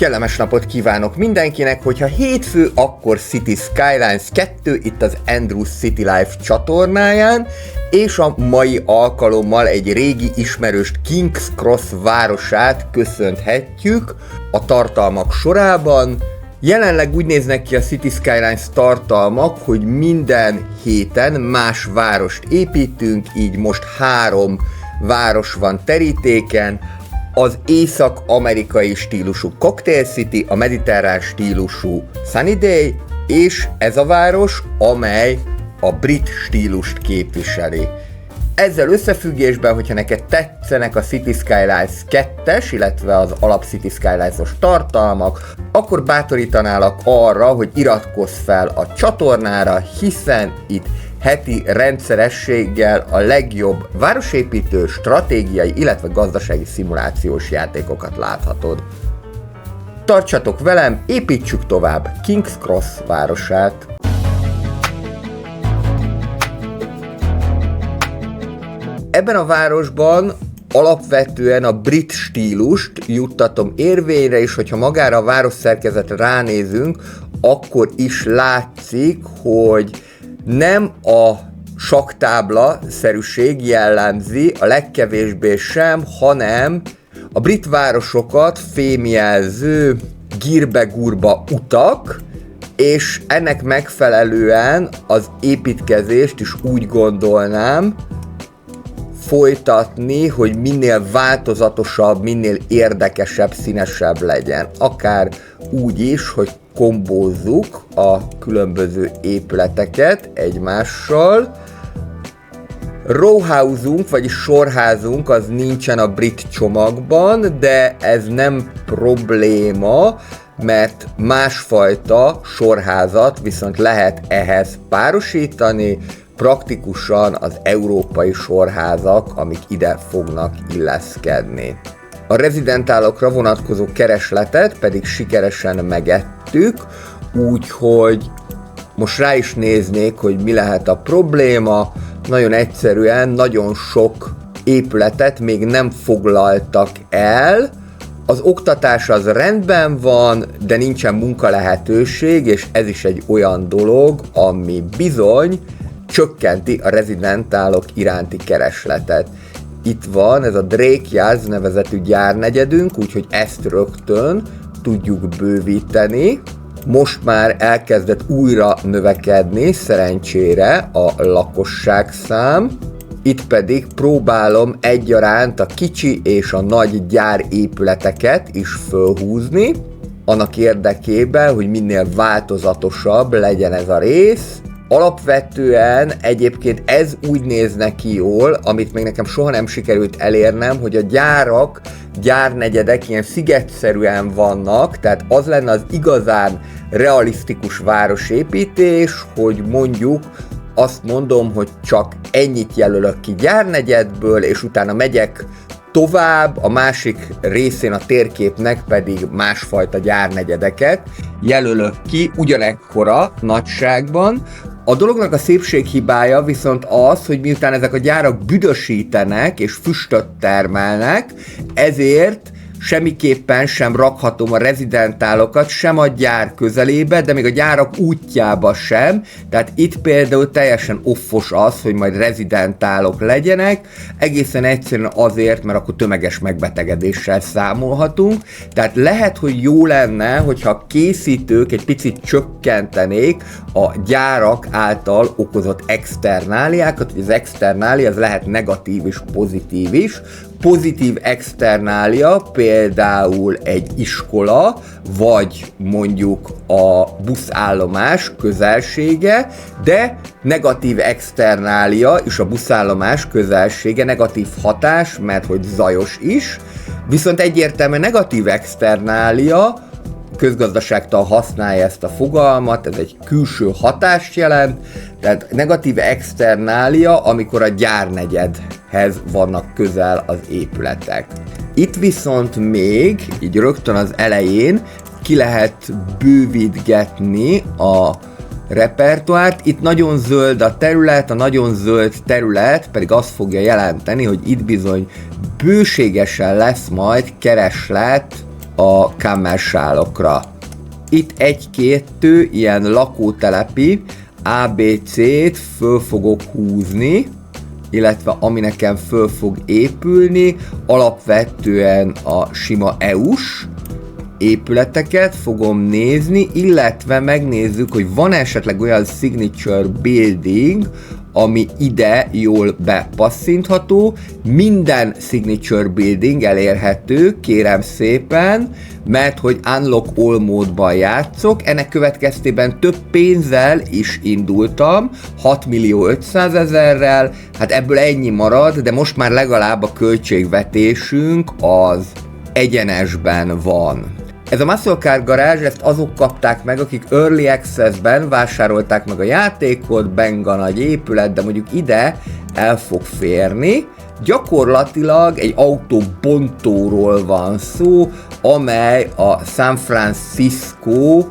Kellemes napot kívánok mindenkinek, hogyha hétfő, akkor City Skylines 2 itt az Andrews City Life csatornáján, és a mai alkalommal egy régi ismerős King's Cross városát köszönhetjük a tartalmak sorában. Jelenleg úgy néznek ki a City Skylines tartalmak, hogy minden héten más várost építünk, így most 3 város van terítéken. Az észak-amerikai stílusú Cocktail City, a mediterrán stílusú Sunnydale, és ez a város, amely a brit stílust képviseli. Ezzel összefüggésben, hogyha neked tetszenek a City Skylines 2-es, illetve az alap City Skylines-os tartalmak, akkor bátorítanálak arra, hogy iratkozz fel a csatornára, hiszen itt heti rendszerességgel a legjobb városépítő, stratégiai, illetve gazdasági szimulációs játékokat láthatod. Tartsatok velem, építsük tovább King's Cross városát! Ebben a városban alapvetően a brit stílust juttatom érvényre, és hogyha magára a városszerkezetre ránézünk, akkor is látszik, hogy nem a sakktábla-szerűség jellemzi, a legkevésbé sem, hanem a brit városokat fémjelző gírbe-gurba utak, és ennek megfelelően az építkezést is úgy gondolnám folytatni, hogy minél változatosabb, minél érdekesebb, színesebb legyen. Akár úgy is, hogy kombózzuk a különböző épületeket egymással. Rowhouse-unk, vagyis sorházunk az nincsen a brit csomagban, de ez nem probléma, mert másfajta sorházat viszont lehet ehhez párosítani, praktikusan az európai sorházak, amik ide fognak illeszkedni. A rezidentálokra vonatkozó keresletet pedig sikeresen megettük, úgyhogy most rá is néznék, hogy mi lehet a probléma. Nagyon egyszerűen, nagyon sok épületet még nem foglaltak el. Az oktatás az rendben van, de nincsen munkalehetőség, és ez is egy olyan dolog, ami bizony csökkenti a rezidentálok iránti keresletet. Itt van ez a Drake Yards nevezetű gyárnegyedünk, úgyhogy ezt rögtön tudjuk bővíteni. Most már elkezdett újra növekedni, szerencsére, a lakosságszám. Itt pedig próbálom egyaránt a kicsi és a nagy gyárépületeket is fölhúzni, annak érdekében, hogy minél változatosabb legyen ez a rész. Alapvetően egyébként ez úgy néz neki jól, amit még nekem soha nem sikerült elérnem, hogy a gyárak, gyárnegyedek ilyen szigetszerűen vannak, tehát az lenne az igazán realisztikus városépítés, hogy mondjuk azt mondom, hogy csak ennyit jelölök ki gyárnegyedből, és utána megyek tovább, a másik részén a térképnek pedig másfajta gyárnegyedeket jelölök ki ugyanekkora nagyságban. A dolognak a szépséghibája viszont az, hogy miután ezek a gyárak büdösítenek és füstöt termelnek, ezért semmiképpen sem rakhatom a rezidentálokat sem a gyár közelébe, de még a gyárak útjába sem, tehát itt például teljesen offos az, hogy majd rezidentálok legyenek, egészen egyszerűen azért, mert akkor tömeges megbetegedéssel számolhatunk, tehát lehet, hogy jó lenne, hogyha a készítők egy picit csökkentenék a gyárak által okozott externáliákat, hogy az externália az lehet negatív és pozitív is. Pozitív externália például egy iskola, vagy mondjuk a buszállomás közelsége, de negatív externália és a buszállomás közelsége negatív hatás, mert hogy zajos is, viszont egyértelműen negatív externália, közgazdaságtan használja ezt a fogalmat, ez egy külső hatást jelent, tehát negatív externália, amikor a gyárnegyedhez vannak közel az épületek. Itt viszont még, így rögtön az elején ki lehet bővítgetni a repertoárt. Itt nagyon zöld a terület, a nagyon zöld terület pedig azt fogja jelenteni, hogy itt bizony bőségesen lesz majd kereslet a kammersálokra. Itt egy-kettő ilyen lakótelepi ABC-t föl fogok húzni, illetve ami nekem föl fog épülni, alapvetően a sima EU-s épületeket fogom nézni, illetve megnézzük, hogy van esetleg olyan signature building, ami ide jól bepasszintható. Minden signature building elérhető, kérem szépen, mert hogy unlock all módban játszok, ennek következtében több pénzzel is indultam, 6.500.000-rel, hát ebből ennyi marad, de most már legalább a költségvetésünk az egyenesben van. Ez a Muscle Car Garage, ezt azok kapták meg, akik Early Access-ben vásárolták meg a játékot, benga nagy épület, de mondjuk ide el fog férni. Gyakorlatilag egy autóbontóról van szó, amely a San Francisco,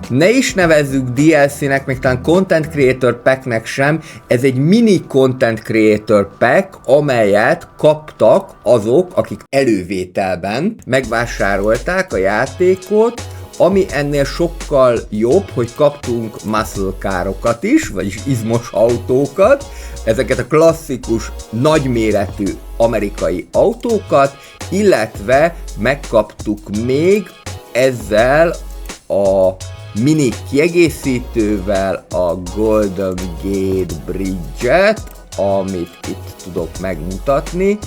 ne is nevezzük DLC-nek, még talán Content Creator Pack-nek sem, ez egy mini Content Creator Pack, amelyet kaptak azok, akik elővételben megvásárolták a játékot, ami ennél sokkal jobb, hogy kaptunk muscle car-okat is, vagyis izmos autókat, ezeket a klasszikus, nagyméretű amerikai autókat, illetve megkaptuk még ezzel a mini kiegészítővel a Golden Gate Bridge-et, amit itt tudok megmutatni.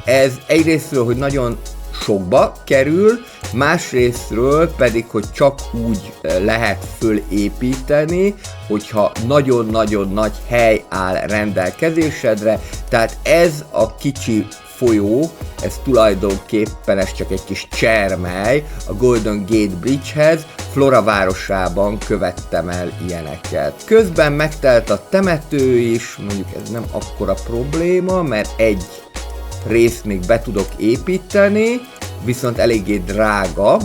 Ez egyrésztről, hogy nagyon sokba kerül, másrésztről pedig, hogy csak úgy lehet fölépíteni, hogyha nagyon-nagyon nagy hely áll rendelkezésedre, tehát ez a kicsi folyó, ez tulajdonképpen ez csak egy kis csermely a Golden Gate Bridge-hez, Flora városában követtem el ilyeneket. Közben megtelt a temető is, mondjuk ez nem akkora probléma, mert egy részt még be tudok építeni, viszont eléggé drága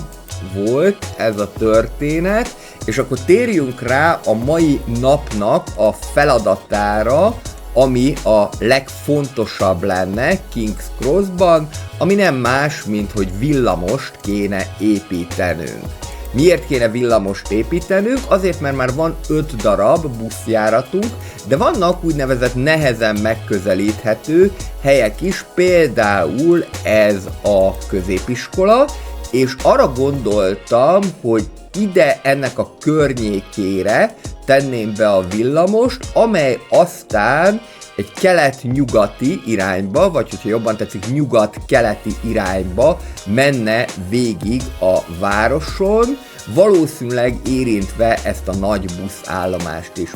volt ez a történet, és akkor térjünk rá a mai napnak a feladatára, ami a legfontosabb lenne King's Crossban, ami nem más, mint hogy villamost kéne építenünk. Miért kéne villamost építenünk? Azért, mert már van 5 darab buszjáratunk, de vannak úgynevezett nehezen megközelíthető helyek is, például ez a középiskola, és arra gondoltam, hogy ide ennek a környékére tenném be a villamost, amely aztán egy kelet-nyugati irányba, vagy hogyha jobban tetszik, nyugat-keleti irányba menne végig a városon, valószínűleg érintve ezt a nagy buszállomást is.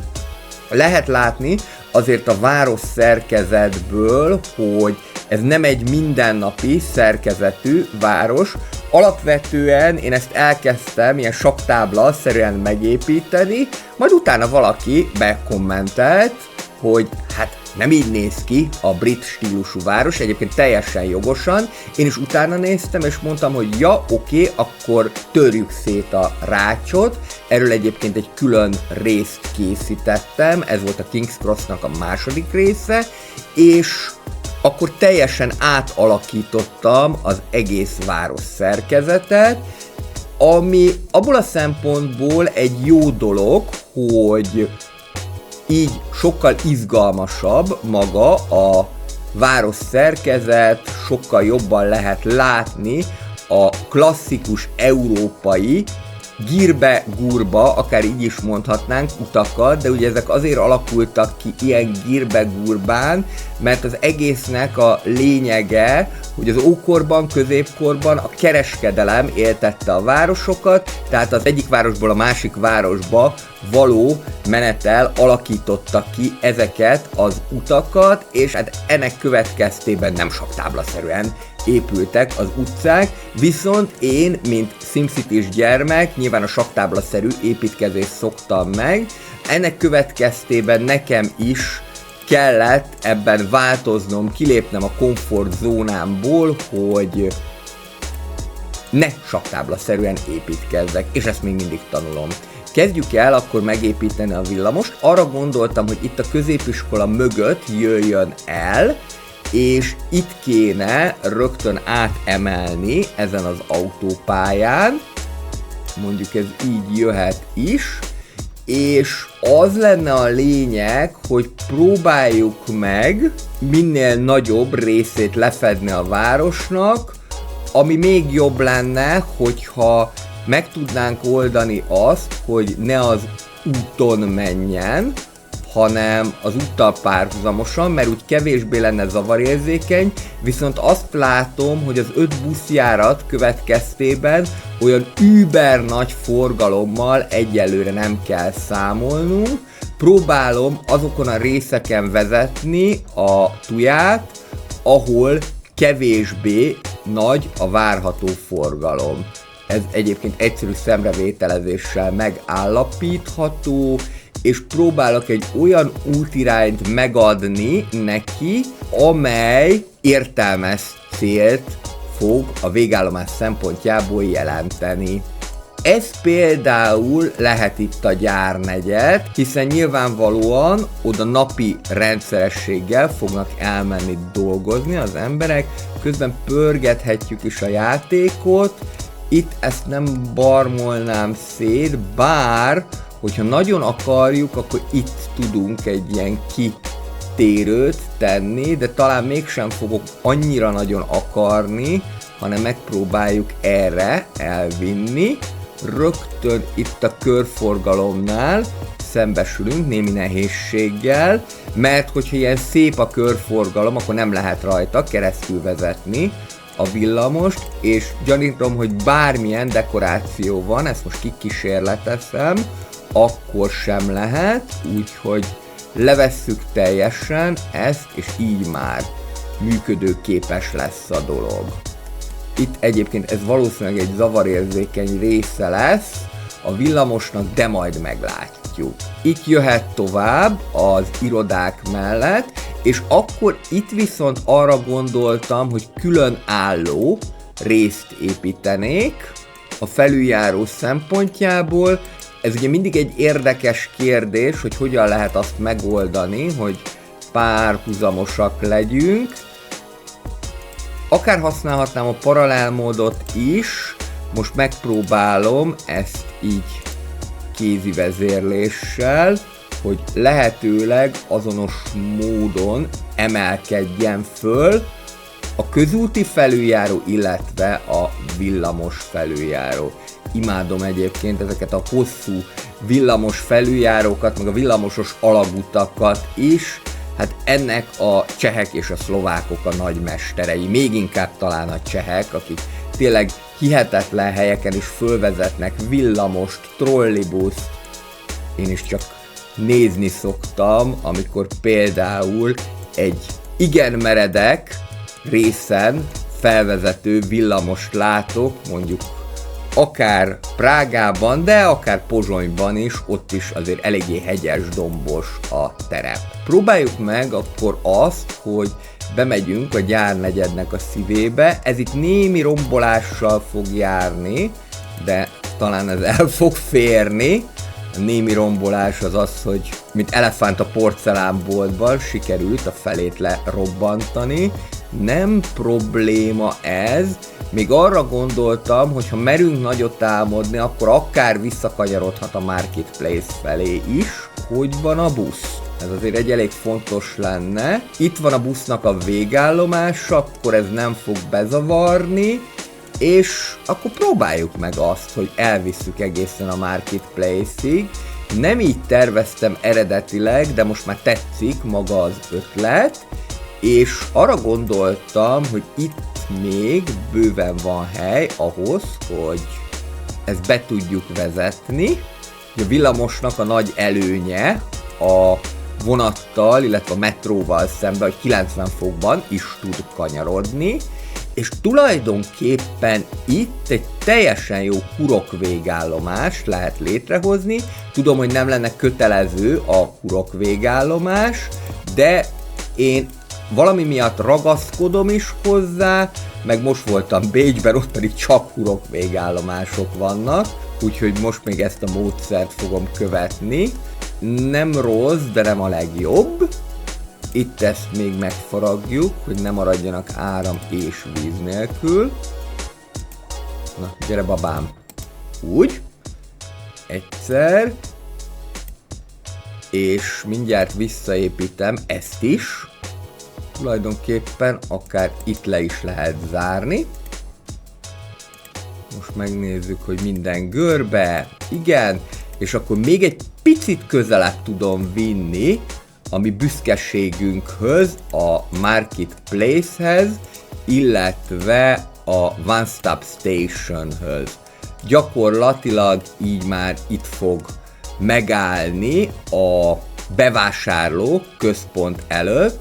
Lehet látni azért a város szerkezetből, hogy ez nem egy mindennapi szerkezetű város. Alapvetően én ezt elkezdtem ilyen saktábla-szerűen megépíteni, majd utána valaki bekommentelt, hogy hát nem így néz ki a brit stílusú város, egyébként teljesen jogosan. Én is utána néztem, és mondtam, hogy ja, oké, akkor törjük szét a rácsot. Erről egyébként egy külön részt készítettem, ez volt a King's Crossnak a második része, és akkor teljesen átalakítottam az egész város szerkezetet, ami abból a szempontból egy jó dolog, hogy így sokkal izgalmasabb maga a város szerkezet, sokkal jobban lehet látni a klasszikus európai gírbe-gúrba, akár így is mondhatnánk, utakat, de ugye ezek azért alakultak ki ilyen gírbe-gúrbán, mert az egésznek a lényege, hogy az ókorban, középkorban a kereskedelem éltette a városokat, tehát az egyik városból a másik városba való menetel alakította ki ezeket az utakat, és hát ennek következtében nem saktáblaszerűen épültek az utcák, viszont én, mint SimCity-s gyermek, nyilván a saktáblaszerű építkezést szoktam meg, ennek következtében nekem is kellett ebben változnom, kilépnem a komfortzónámból, hogy ne saktáblaszerűen építkezzek, és ezt még mindig tanulom. Kezdjük el akkor megépíteni a villamost. Arra gondoltam, hogy itt a középiskola mögött jöjjön el, és itt kéne rögtön átemelni ezen az autópályán, mondjuk ez így jöhet is, és az lenne a lényeg, hogy próbáljuk meg minél nagyobb részét lefedni a városnak, ami még jobb lenne, hogyha meg tudnánk oldani azt, hogy ne az úton menjen, hanem az úttal párhuzamosan, mert úgy kevésbé lenne zavarérzékeny, viszont azt látom, hogy az 5 buszjárat következtében olyan über nagy forgalommal egyelőre nem kell számolnunk. Próbálom azokon a részeken vezetni a tuját, ahol kevésbé nagy a várható forgalom. Ez egyébként egyszerű szemrevételezéssel megállapítható, és próbálok egy olyan útirányt megadni neki, amely értelmes célt fog a végállomás szempontjából jelenteni. Ez például lehet itt a gyárnegyed, hiszen nyilvánvalóan oda napi rendszerességgel fognak elmenni dolgozni az emberek, közben pörgethetjük is a játékot. Itt ezt nem barmolnám szét, bár hogyha nagyon akarjuk, akkor itt tudunk egy ilyen kitérőt tenni, de talán mégsem fogok annyira nagyon akarni, hanem megpróbáljuk erre elvinni. Rögtön itt a körforgalomnál szembesülünk némi nehézséggel, mert hogyha ilyen szép a körforgalom, akkor nem lehet rajta keresztül vezetni a villamost, és gyanítom, hogy bármilyen dekoráció van, ezt most kikísérletezem, akkor sem lehet, úgyhogy levesszük teljesen ezt, és így már működőképes lesz a dolog. Itt egyébként ez valószínűleg egy zavarérzékeny része lesz a villamosnak, de majd meglátjuk. Itt jöhet tovább az irodák mellett, és akkor itt viszont arra gondoltam, hogy különálló részt építenék a felüljáró szempontjából. Ez ugye mindig egy érdekes kérdés, hogy hogyan lehet azt megoldani, hogy párhuzamosak legyünk. Akár használhatnám a paralelmódot is, most megpróbálom ezt így kézi vezérléssel, hogy lehetőleg azonos módon emelkedjen föl a közúti felüljáró, illetve a villamos felüljáró. Imádom egyébként ezeket a hosszú villamos felüljárókat, meg a villamosos alagutakat is. Hát ennek a csehek és a szlovákok a nagymesterei, még inkább talán a csehek, akik tényleg hihetetlen helyeken is fölvezetnek villamost, trollibuszt. Én is csak nézni szoktam, amikor például egy igen meredek részen felvezető villamost látok, mondjuk akár Prágában, de akár Pozsonyban is, ott is azért eléggé hegyes, dombos a terep. Próbáljuk meg akkor azt, hogy bemegyünk a gyárnegyednek a szívébe, ez itt némi rombolással fog járni, de talán ez el fog férni. A némi rombolás az az, hogy mint elefánt a porcelánboltban sikerült a felét lerobbantani. Nem probléma ez, még arra gondoltam, hogy ha merünk nagyot álmodni, akkor akár visszakanyarodhat a Marketplace felé is. Hogy van a busz? Ez azért egy elég fontos lenne. Itt van a busznak a végállomása, akkor ez nem fog bezavarni, és akkor próbáljuk meg azt, hogy elvisszük egészen a Marketplace-ig. Nem így terveztem eredetileg, de most már tetszik maga az ötlet, és arra gondoltam, hogy itt még bőven van hely ahhoz, hogy ezt be tudjuk vezetni. A villamosnak a nagy előnye a vonattal, illetve a metróval szemben, hogy 90 fokban is tud kanyarodni, és tulajdonképpen itt egy teljesen jó hurok végállomást lehet létrehozni. Tudom, hogy nem lenne kötelező a hurok végállomás, de én valami miatt ragaszkodom is hozzá, meg most voltam Bécsben, ott pedig csak hurok végállomások vannak, úgyhogy most még ezt a módszert fogom követni. Nem rossz, de nem a legjobb. Itt ezt még megfaragjuk, hogy ne maradjanak áram és víz nélkül. Na, gyere babám! Úgy. Egyszer. És mindjárt visszaépítem ezt is. Tulajdonképpen akár itt le is lehet zárni. Most megnézzük, hogy minden görbe. Igen. És akkor még egy picit közelebb tudom vinni a mi büszkeségünkhöz, a Marketplace-hez, illetve a One Stop Station-höz. Gyakorlatilag így már itt fog megállni a bevásárló központ előtt,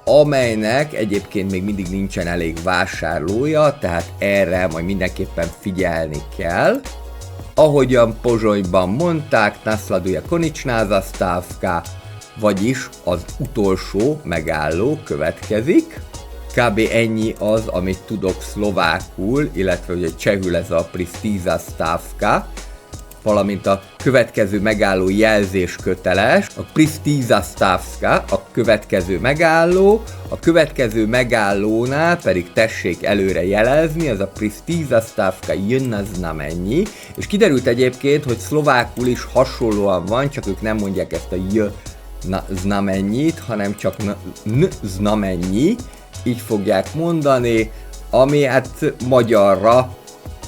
amelynek egyébként még mindig nincsen elég vásárlója, tehát erre majd mindenképpen figyelni kell. Ahogyan Pozsonyban mondták, nasleduje konečná zastávka, vagyis az utolsó megálló következik. Kb. Ennyi az, amit tudok szlovákul, illetve ugye csehül ez a pristíza stávka, valamint a következő megálló jelzés köteles. A pristíza stávka a következő megálló, a következő megállónál pedig tessék előre jelezni, az a pristíza stávka jönne znamennyi, és kiderült egyébként, hogy szlovákul is hasonlóan van, csak ők nem mondják ezt a j znamennyit, hanem csak n znamennyi, így fogják mondani, ami hát magyarra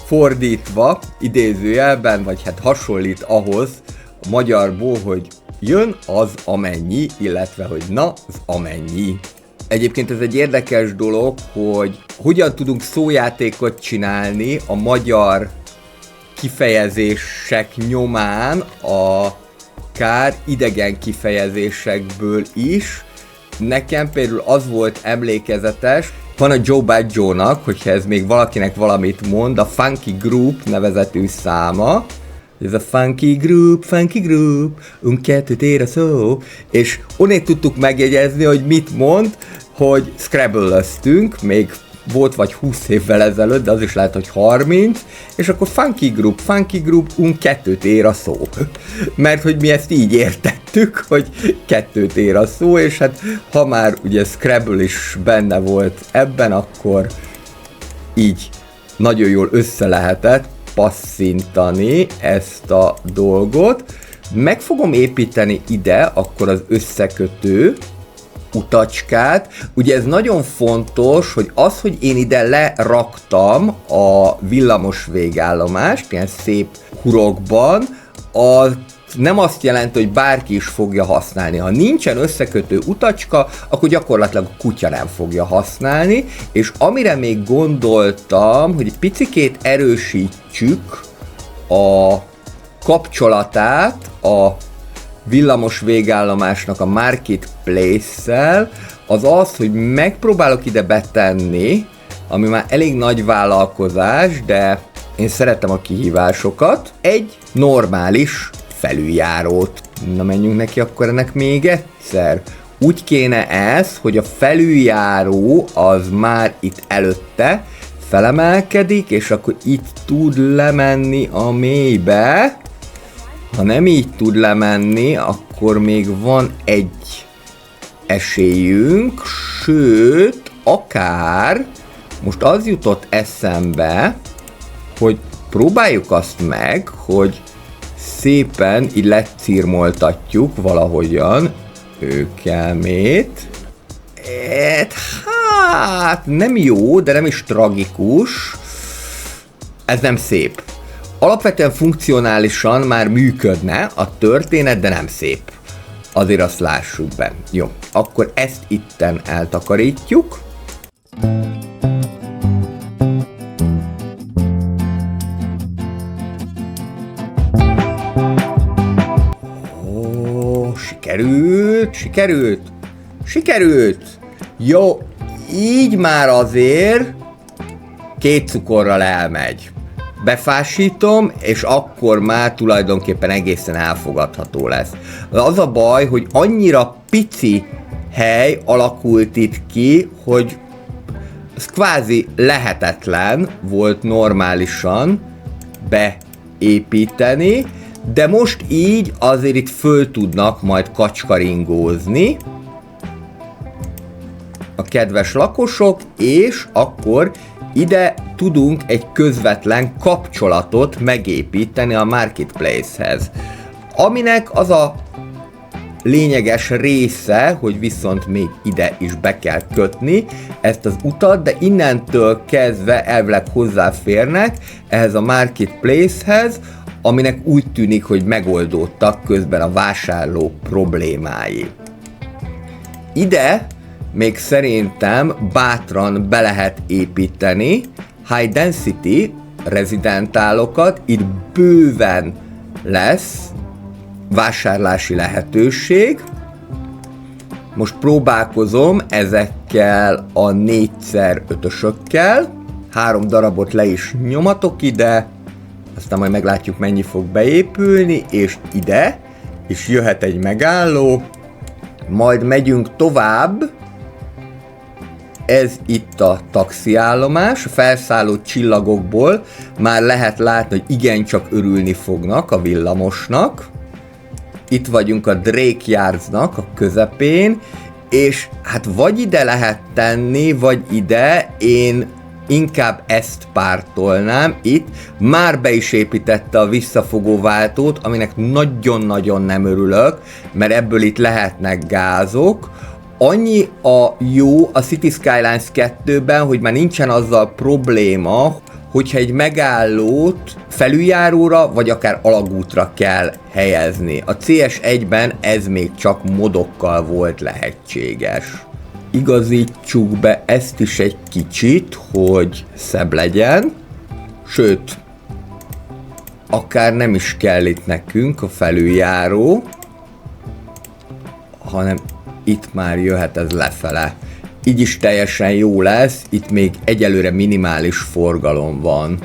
fordítva, idézőjelben, vagy hát hasonlít ahhoz a magyarból, hogy jön az amennyi, illetve hogy na az amennyi. Egyébként ez egy érdekes dolog, hogy hogyan tudunk szójátékot csinálni a magyar kifejezések nyomán, akár idegen kifejezésekből is. Nekem például az volt emlékezetes, van a Joe Baggio-nak, hogyha ez még valakinek valamit mond, a Funky Group nevezetű száma. Ez a Funky Group, kettőt ér a szó. És onnét tudtuk megjegyezni, hogy mit mond, hogy Scrabble-öztünk, még volt vagy 20 évvel ezelőtt, de az is lehet, hogy 30, és akkor Funky Group, kettőt ér a szó. Mert hogy mi ezt így értettük, hogy kettőt ér a szó, és hát ha már ugye Scrabble is benne volt ebben, akkor így nagyon jól össze lehetett passzintani ezt a dolgot. Meg fogom építeni ide akkor az összekötő utacskát. Ugye ez nagyon fontos, hogy az, hogy én ide leraktam a villamos végállomást, ilyen szép hurokban, az nem azt jelenti, hogy bárki is fogja használni. Ha nincsen összekötő utacska, akkor gyakorlatilag a kutya nem fogja használni, és amire még gondoltam, hogy egy picikét erősítsük a kapcsolatát a villamos végállomásnak a Marketplace-szel, az az, hogy megpróbálok ide betenni, ami már elég nagy vállalkozás, de én szeretem a kihívásokat, egy normális felüljárót. Na menjünk neki akkor ennek még egyszer. Úgy kéne ez, hogy a felüljáró az már itt előtte felemelkedik, és akkor itt tud lemenni a mélybe. Ha nem így tud lemenni, akkor még van egy esélyünk, sőt, akár most az jutott eszembe, hogy próbáljuk azt meg, hogy szépen így lecirmoltatjuk valahogyan őkelmét. Hát nem jó, de nem is tragikus. Ez nem szép. Alapvetően funkcionálisan már működne a történet, de nem szép. Azért azt lássuk be. Jó, akkor ezt itten eltakarítjuk. Ó, sikerült! Jó, így már azért 2 cukorral elmegy. Befásítom, és akkor már tulajdonképpen egészen elfogadható lesz. Az a baj, hogy annyira pici hely alakult itt ki, hogy ez kvázi lehetetlen volt normálisan beépíteni, de most így azért itt föl tudnak majd kacskaringózni. kedves lakosok, és akkor ide tudunk egy közvetlen kapcsolatot megépíteni a Marketplace-hez. Aminek az a lényeges része, hogy viszont még ide is be kell kötni ezt az utat, de innentől kezdve elvileg hozzáférnek ehhez a Marketplace-hez, aminek úgy tűnik, hogy megoldódtak közben a vásárló problémái. Ide még szerintem bátran be lehet építeni high density rezidentálokat, itt bőven lesz vásárlási lehetőség. Most próbálkozom ezekkel a 4x5-ösökkel, 3 darabot le is nyomatok ide, aztán majd meglátjuk, mennyi fog beépülni, és ide, és jöhet egy megálló, majd megyünk tovább. Ez itt a taxiállomás, a felszálló csillagokból már lehet látni, hogy igencsak örülni fognak a villamosnak. Itt vagyunk a Drake Yardsnak a közepén, és hát vagy ide lehet tenni, vagy ide, én inkább ezt pártolnám. Itt már be is építette a visszafogóváltót, aminek nagyon-nagyon nem örülök, mert ebből itt lehetnek gázok. Annyi a jó a City Skylines 2-ben, hogy már nincsen azzal probléma, hogyha egy megállót felüljáróra, vagy akár alagútra kell helyezni. A CS1-ben ez még csak modokkal volt lehetséges. Igazítsuk be ezt is egy kicsit, hogy szebb legyen. Sőt, akár nem is kell itt nekünk a felüljáró, hanem itt már jöhet ez lefele. Így is teljesen jó lesz, itt még egyelőre minimális forgalom van.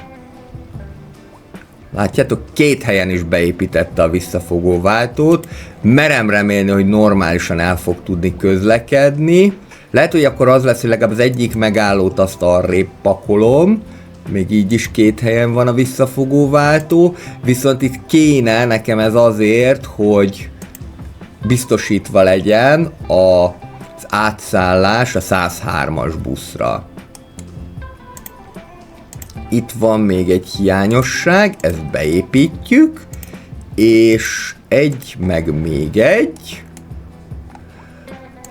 Látjátok, 2 helyen is beépítette a visszafogóváltót, merem remélni, hogy normálisan el fog tudni közlekedni. Lehet, hogy akkor az lesz, hogy legalább az egyik megállót azt arrébb pakolom, még így is 2 helyen van a visszafogóváltó, viszont itt kéne nekem ez azért, hogy biztosítva legyen az átszállás a 103-as buszra. Itt van még egy hiányosság, ezt beépítjük, és meg még egy,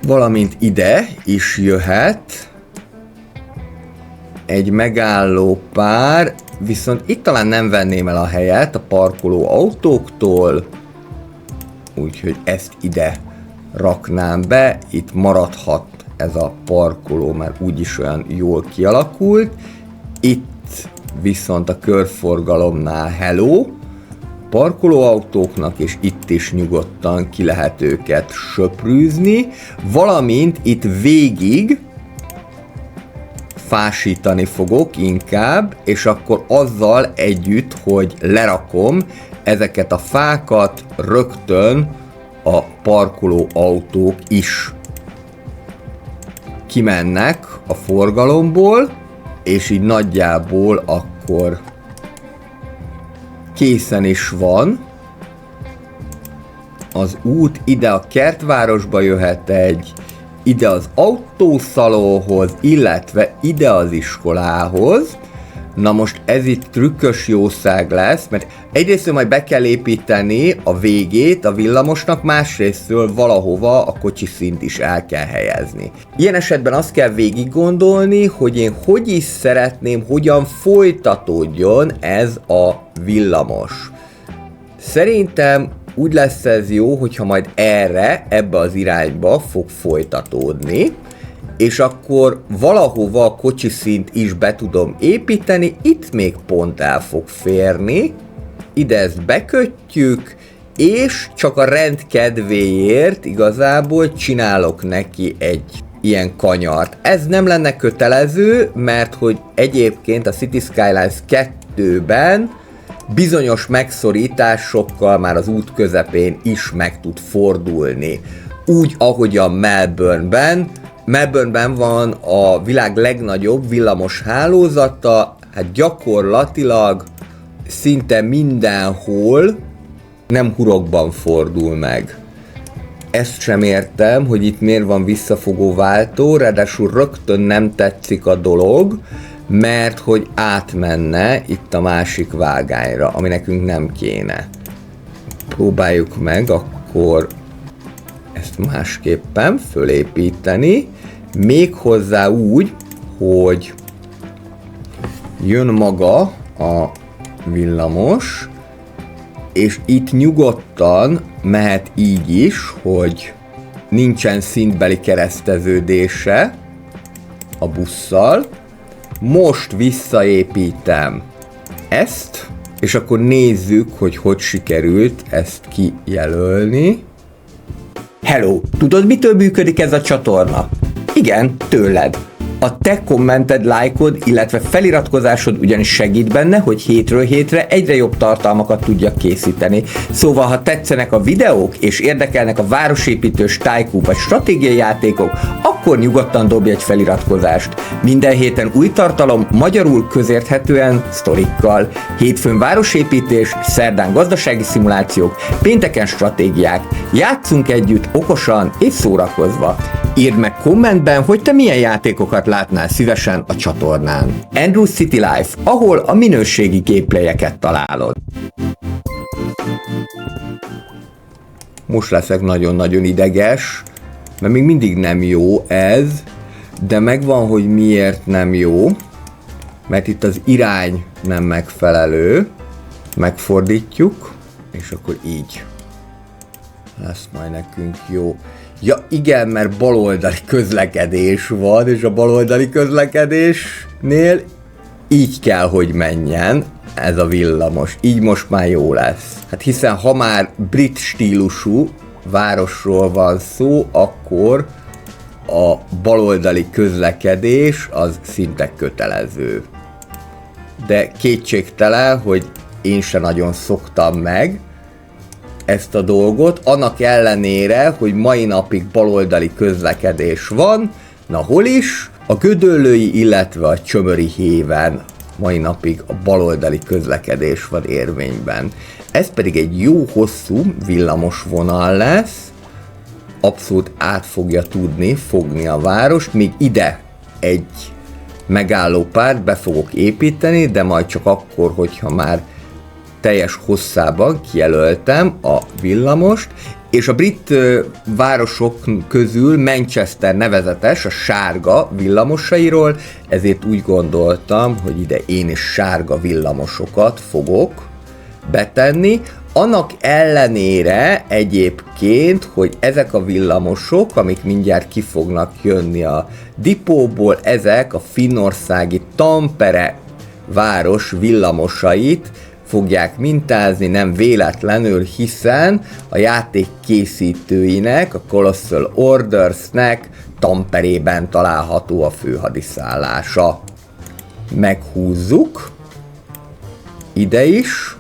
valamint ide is jöhet egy megálló pár, viszont itt talán nem venném el a helyet a parkoló autóktól, úgyhogy ezt ide raknám be, itt maradhat ez a parkoló, mert úgyis olyan jól kialakult. Itt viszont a körforgalomnál hello parkolóautóknak, és itt is nyugodtan ki lehet őket söprűzni, valamint itt végig fásítani fogok inkább, és akkor azzal együtt, hogy lerakom ezeket a fákat, rögtön a parkolóautók is kimennek a forgalomból, és így nagyjából akkor készen is van az út. Ide a kertvárosba jöhet egy, ide az autószalóhoz, illetve ide az iskolához. Na most ez itt trükkös jószág lesz, mert egyrésztről majd be kell építeni a végét a villamosnak, másrésztről valahova a kocsiszint is el kell helyezni. Ilyen esetben azt kell végig gondolni, hogy én hogy is szeretném, hogyan folytatódjon ez a villamos. Szerintem úgy lesz ez jó, hogyha majd ebbe az irányba fog folytatódni, és akkor valahova a kocsiszint is be tudom építeni, itt még pont el fog férni, ide ezt bekötjük, és csak a rend kedvéért igazából csinálok neki egy ilyen kanyart. Ez nem lenne kötelező, mert hogy egyébként a City Skylines 2-ben bizonyos megszorításokkal már az út közepén is meg tud fordulni. Úgy, ahogy a Melbourneben van a világ legnagyobb villamos hálózata, hát gyakorlatilag szinte mindenhol nem hurokban fordul meg. Ezt sem értem, hogy itt miért van visszafogó váltó, ráadásul rögtön nem tetszik a dolog, mert hogy átmenne itt a másik vágányra, ami nekünk nem kéne. Próbáljuk meg akkor ezt másképpen fölépíteni, méghozzá úgy, hogy jön maga a villamos, és itt nyugodtan mehet így is, hogy nincsen szintbeli kereszteződése a busszal. Most visszaépítem ezt, és akkor nézzük, hogy sikerült ezt kijelölni. Hello! Tudod, mitől működik ez a csatorna? Igen, tőled. A te kommented, lájkod, illetve feliratkozásod ugyanis segít benne, hogy hétről hétre egyre jobb tartalmakat tudjak készíteni. Szóval, ha tetszenek a videók, és érdekelnek a városépítős, tycoon vagy stratégiai játékok, akkor nyugodtan dobj egy feliratkozást. Minden héten új tartalom, magyarul közérthetően, sztorikkal. Hétfőn városépítés, szerdán gazdasági szimulációk, pénteken stratégiák. Játszunk együtt okosan és szórakozva. Írd meg kommentben, hogy te milyen játékokat látnál szívesen a csatornán. Andrew City Life, ahol a minőségi gameplayeket találod. Most leszek nagyon-nagyon ideges, mert még mindig nem jó ez, de megvan, hogy miért nem jó, mert itt az irány nem megfelelő. Megfordítjuk, és akkor így lesz majd nekünk jó. Ja igen, mert baloldali közlekedés van, és a baloldali közlekedésnél így kell, hogy menjen ez a villamos. Így most már jó lesz. Hát hiszen ha már brit stílusú városról van szó, akkor a baloldali közlekedés az szinte kötelező. De kétségtelen, hogy én se nagyon szoktam meg ezt a dolgot, annak ellenére, hogy mai napig baloldali közlekedés van, na hol is? A Gödöllői, illetve a Csömöri héven mai napig a baloldali közlekedés van érvényben. Ez pedig egy jó hosszú villamos vonal lesz, abszolút át fogja tudni fogni a várost, még ide egy megállópárt be fogok építeni, de majd csak akkor, hogyha már teljes hosszában kijelöltem a villamost, és a brit városok közül Manchester nevezetes a sárga villamosairól, ezért úgy gondoltam, hogy ide én is sárga villamosokat fogok betenni. Annak ellenére egyébként, hogy ezek a villamosok, amik mindjárt ki fognak jönni a dipóból, ezek a finnországi Tampere város villamosait fogják mintázni, nem véletlenül, hiszen a játék készítőinek, a Colossal Ordersnek Tamperében található a főhadiszállása. Meghúzzuk ide is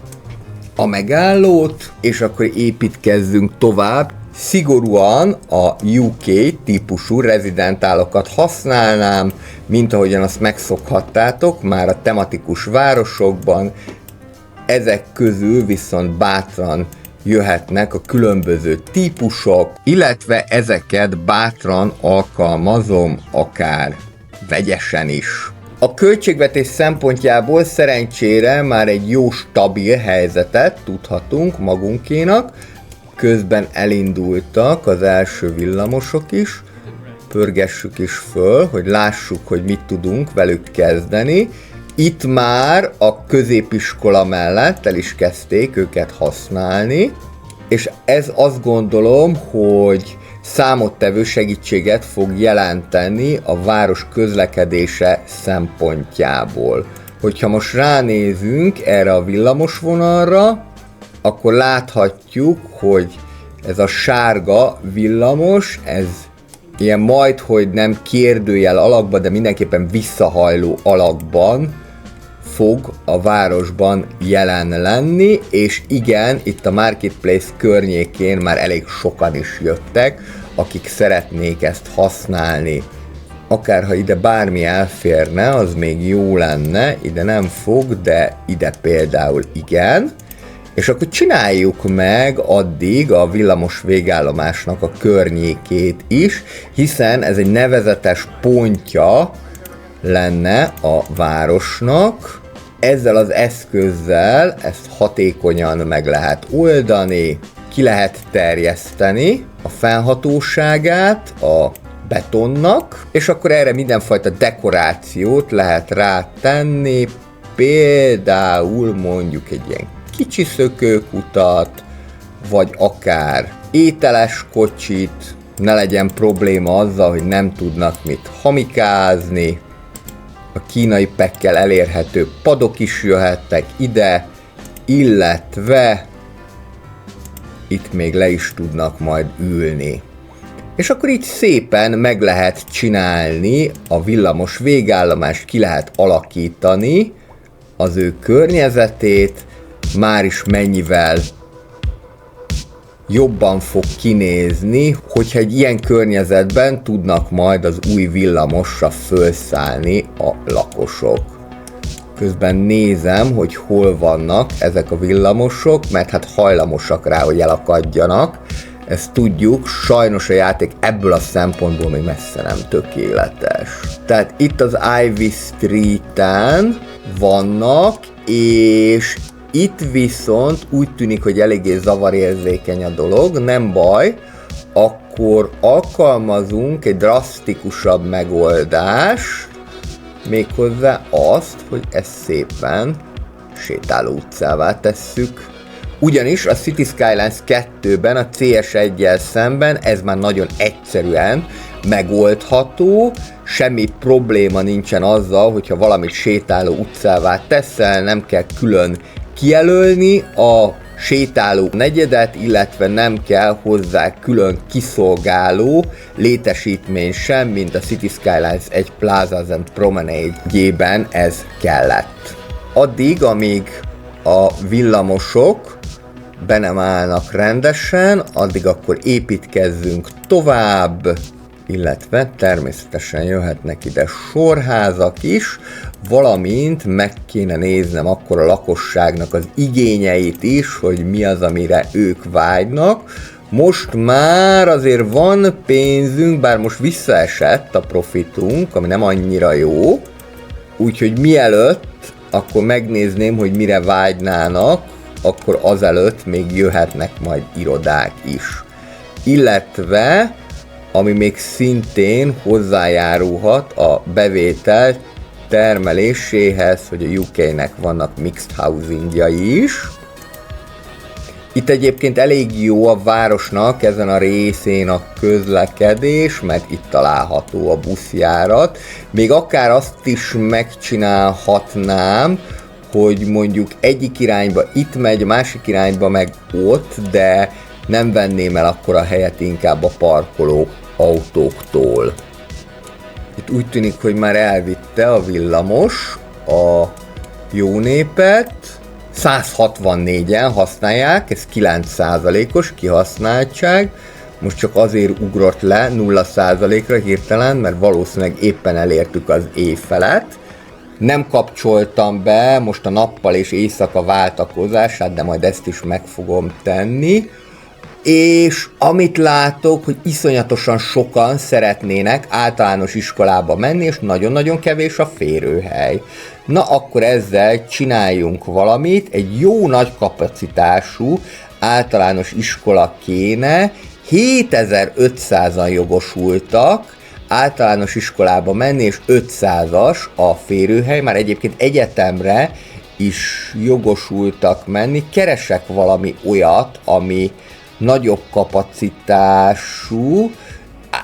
a megállót, és akkor építkezzünk tovább. Szigorúan a UK típusú rezidentálokat használnám, mint ahogyan azt megszokhattátok már a tematikus városokban. Ezek közül viszont bátran jöhetnek a különböző típusok, illetve ezeket bátran alkalmazom akár vegyesen is. A költségvetés szempontjából szerencsére már egy jó stabil helyzetet tudhatunk magunkénak, közben elindultak az első villamosok is, pörgessük is föl, hogy lássuk, hogy mit tudunk velük kezdeni. Itt már a középiskola mellett el is kezdték őket használni, és ez azt gondolom, hogy számottevő segítséget fog jelenteni a város közlekedése szempontjából. Hogyha most ránézünk erre a villamosvonalra, akkor láthatjuk, hogy ez a sárga villamos, ez ilyen majdhogy nem kérdőjel alakban, de mindenképpen visszahajló alakban fog a városban jelen lenni, és igen, itt a Marketplace környékén már elég sokan is jöttek, akik szeretnék ezt használni. Akárha ide bármi elférne, az még jó lenne, ide nem fog, de ide például igen. És akkor csináljuk meg addig a villamos végállomásnak a környékét is, hiszen ez egy nevezetes pontja lenne a városnak. Ezzel az eszközzel ezt hatékonyan meg lehet oldani, ki lehet terjeszteni a fennhatóságát a betonnak, és akkor erre mindenfajta dekorációt lehet rátenni, például mondjuk egy ilyen kicsi szökőkutat, vagy akár ételes kocsit, ne legyen probléma azzal, hogy nem tudnak mit hamikázni, a kínai pekkel elérhető padok is jöhettek ide, illetve itt még le is tudnak majd ülni. És akkor így szépen meg lehet csinálni a villamos végállomást, ki lehet alakítani az ő környezetét, már is mennyivel jobban fog kinézni, hogyha egy ilyen környezetben tudnak majd az új villamosra felszállni a lakosok. Közben nézem, hogy hol vannak ezek a villamosok, mert hát hajlamosak rá, hogy elakadjanak. Ezt tudjuk, sajnos a játék ebből a szempontból még messze nem tökéletes. Tehát itt az Ivy Street-en vannak, és itt viszont úgy tűnik, hogy eléggé zavarérzékeny a dolog, nem baj, akkor alkalmazunk egy drasztikusabb megoldást, méghozzá azt, hogy ezt szépen sétáló utcává tesszük. Ugyanis a Cities Skylines 2-ben a CS1-jel szemben ez már nagyon egyszerűen megoldható, semmi probléma nincsen azzal, hogyha valamit sétáló utcává teszel, nem kell külön kijelölni a sétáló negyedet, illetve nem kell hozzá külön kiszolgáló létesítmény sem, mint a Cities Skylines 1 Plazas and Promenade-jében ez kellett. Addig, amíg a villamosok be nem állnak rendesen, addig akkor építkezzünk tovább, illetve természetesen jöhetnek ide sorházak is, valamint meg kéne néznem akkor a lakosságnak az igényeit is, hogy mi az, amire ők vágynak. Most már azért van pénzünk, bár most visszaesett a profitunk, ami nem annyira jó, úgyhogy mielőtt akkor megnézném, hogy mire vágynának, akkor azelőtt még jöhetnek majd irodák is. Illetve, ami még szintén hozzájárulhat a bevétel termeléséhez, hogy a UK-nek vannak mixed housingjai is. Itt egyébként elég jó a városnak ezen a részén a közlekedés, mert itt található a buszjárat. Még akár azt is megcsinálhatnám, hogy mondjuk egyik irányba itt megy, másik irányba meg ott, de nem venném el akkor a helyet inkább a parkoló autóktól. Itt úgy tűnik, hogy már elvitte a villamos a jó népet. 164-en használják, ez 9%-os kihasználtság. Most csak azért ugrott le 0%-ra hirtelen, mert valószínűleg éppen elértük az éjfelet. Nem kapcsoltam be most a nappal és éjszaka váltakozását, de majd ezt is meg fogom tenni. És amit látok, hogy iszonyatosan sokan szeretnének általános iskolába menni, és nagyon-nagyon kevés a férőhely. Na akkor ezzel csináljunk valamit, egy jó nagy kapacitású általános iskola kéne, 7500-an jogosultak általános iskolába menni, és 500-as a férőhely, már egyébként egyetemre is jogosultak menni, keresek valami olyat, ami nagyobb kapacitású.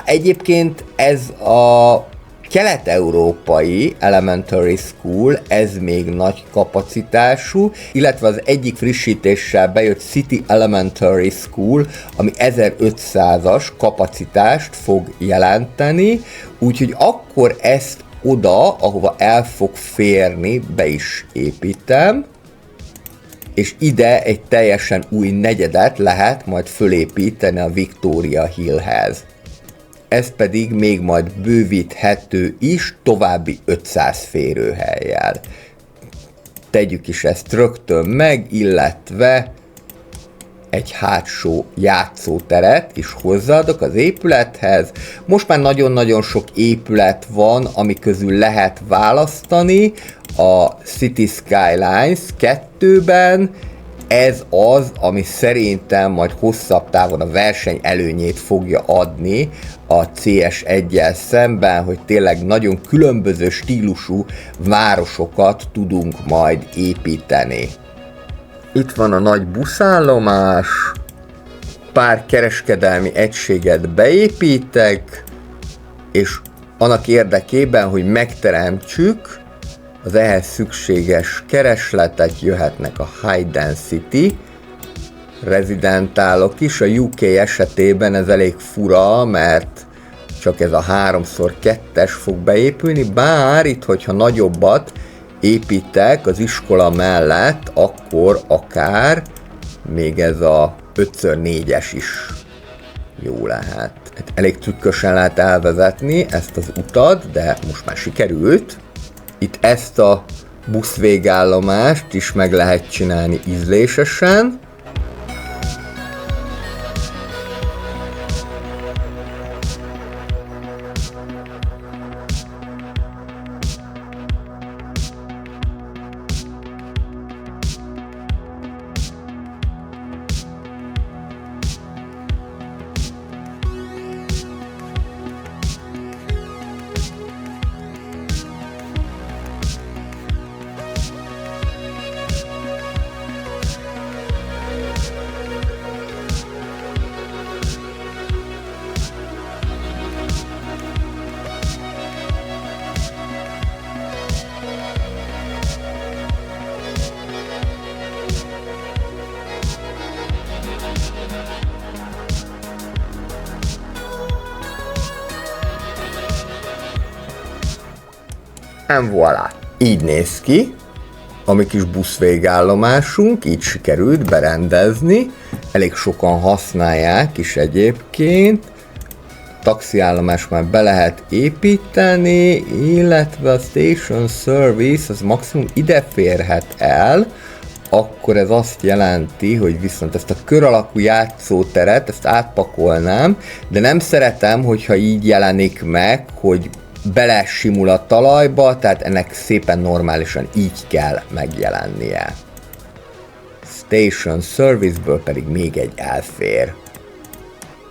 Egyébként ez a kelet-európai Elementary School, ez még nagy kapacitású, illetve az egyik frissítéssel bejött City Elementary School, ami 1500-as kapacitást fog jelenteni, úgyhogy akkor ezt oda, ahova el fog férni, be is építem, és ide egy teljesen új negyedet lehet majd fölépíteni a Victoria Hillhez. Ez pedig még majd bővíthető is további 500 férőhellyel. Tegyük is ezt rögtön meg, illetve egy hátsó játszóteret is hozzáadok az épülethez. Most már nagyon-nagyon sok épület van, ami közül lehet választani. A City Skylines 2-ben ez az, ami szerintem majd hosszabb távon a verseny előnyét fogja adni a CS1-jel szemben, hogy tényleg nagyon különböző stílusú városokat tudunk majd építeni. Itt van a nagy buszállomás, pár kereskedelmi egységet beépítek, és annak érdekében, hogy megteremtsük az ehhez szükséges keresletet, jöhetnek a High Density rezidentálok is. A UK esetében ez elég fura, mert csak ez a 3x2-es fog beépülni, bár itt, hogyha nagyobbat építek az iskola mellett, akkor akár még ez a 5x4-es is jó lehet. Elég trükkösen lehet elvezetni ezt az utat, de most már sikerült. Itt ezt a buszvégállomást is meg lehet csinálni ízlésesen. And voilà. Így néz ki a mi kis buszvégállomásunk, így sikerült berendezni. Elég sokan használják is egyébként. Taxiállomás már be lehet építeni, illetve a Station Service az maximum ide férhet el, akkor ez azt jelenti, hogy viszont ezt a kör alakú játszóteret, ezt átpakolnám, de nem szeretem, hogyha így jelenik meg, hogy belesimul a talajba, tehát ennek szépen normálisan így kell megjelennie. Station Service-ből pedig még egy elfér.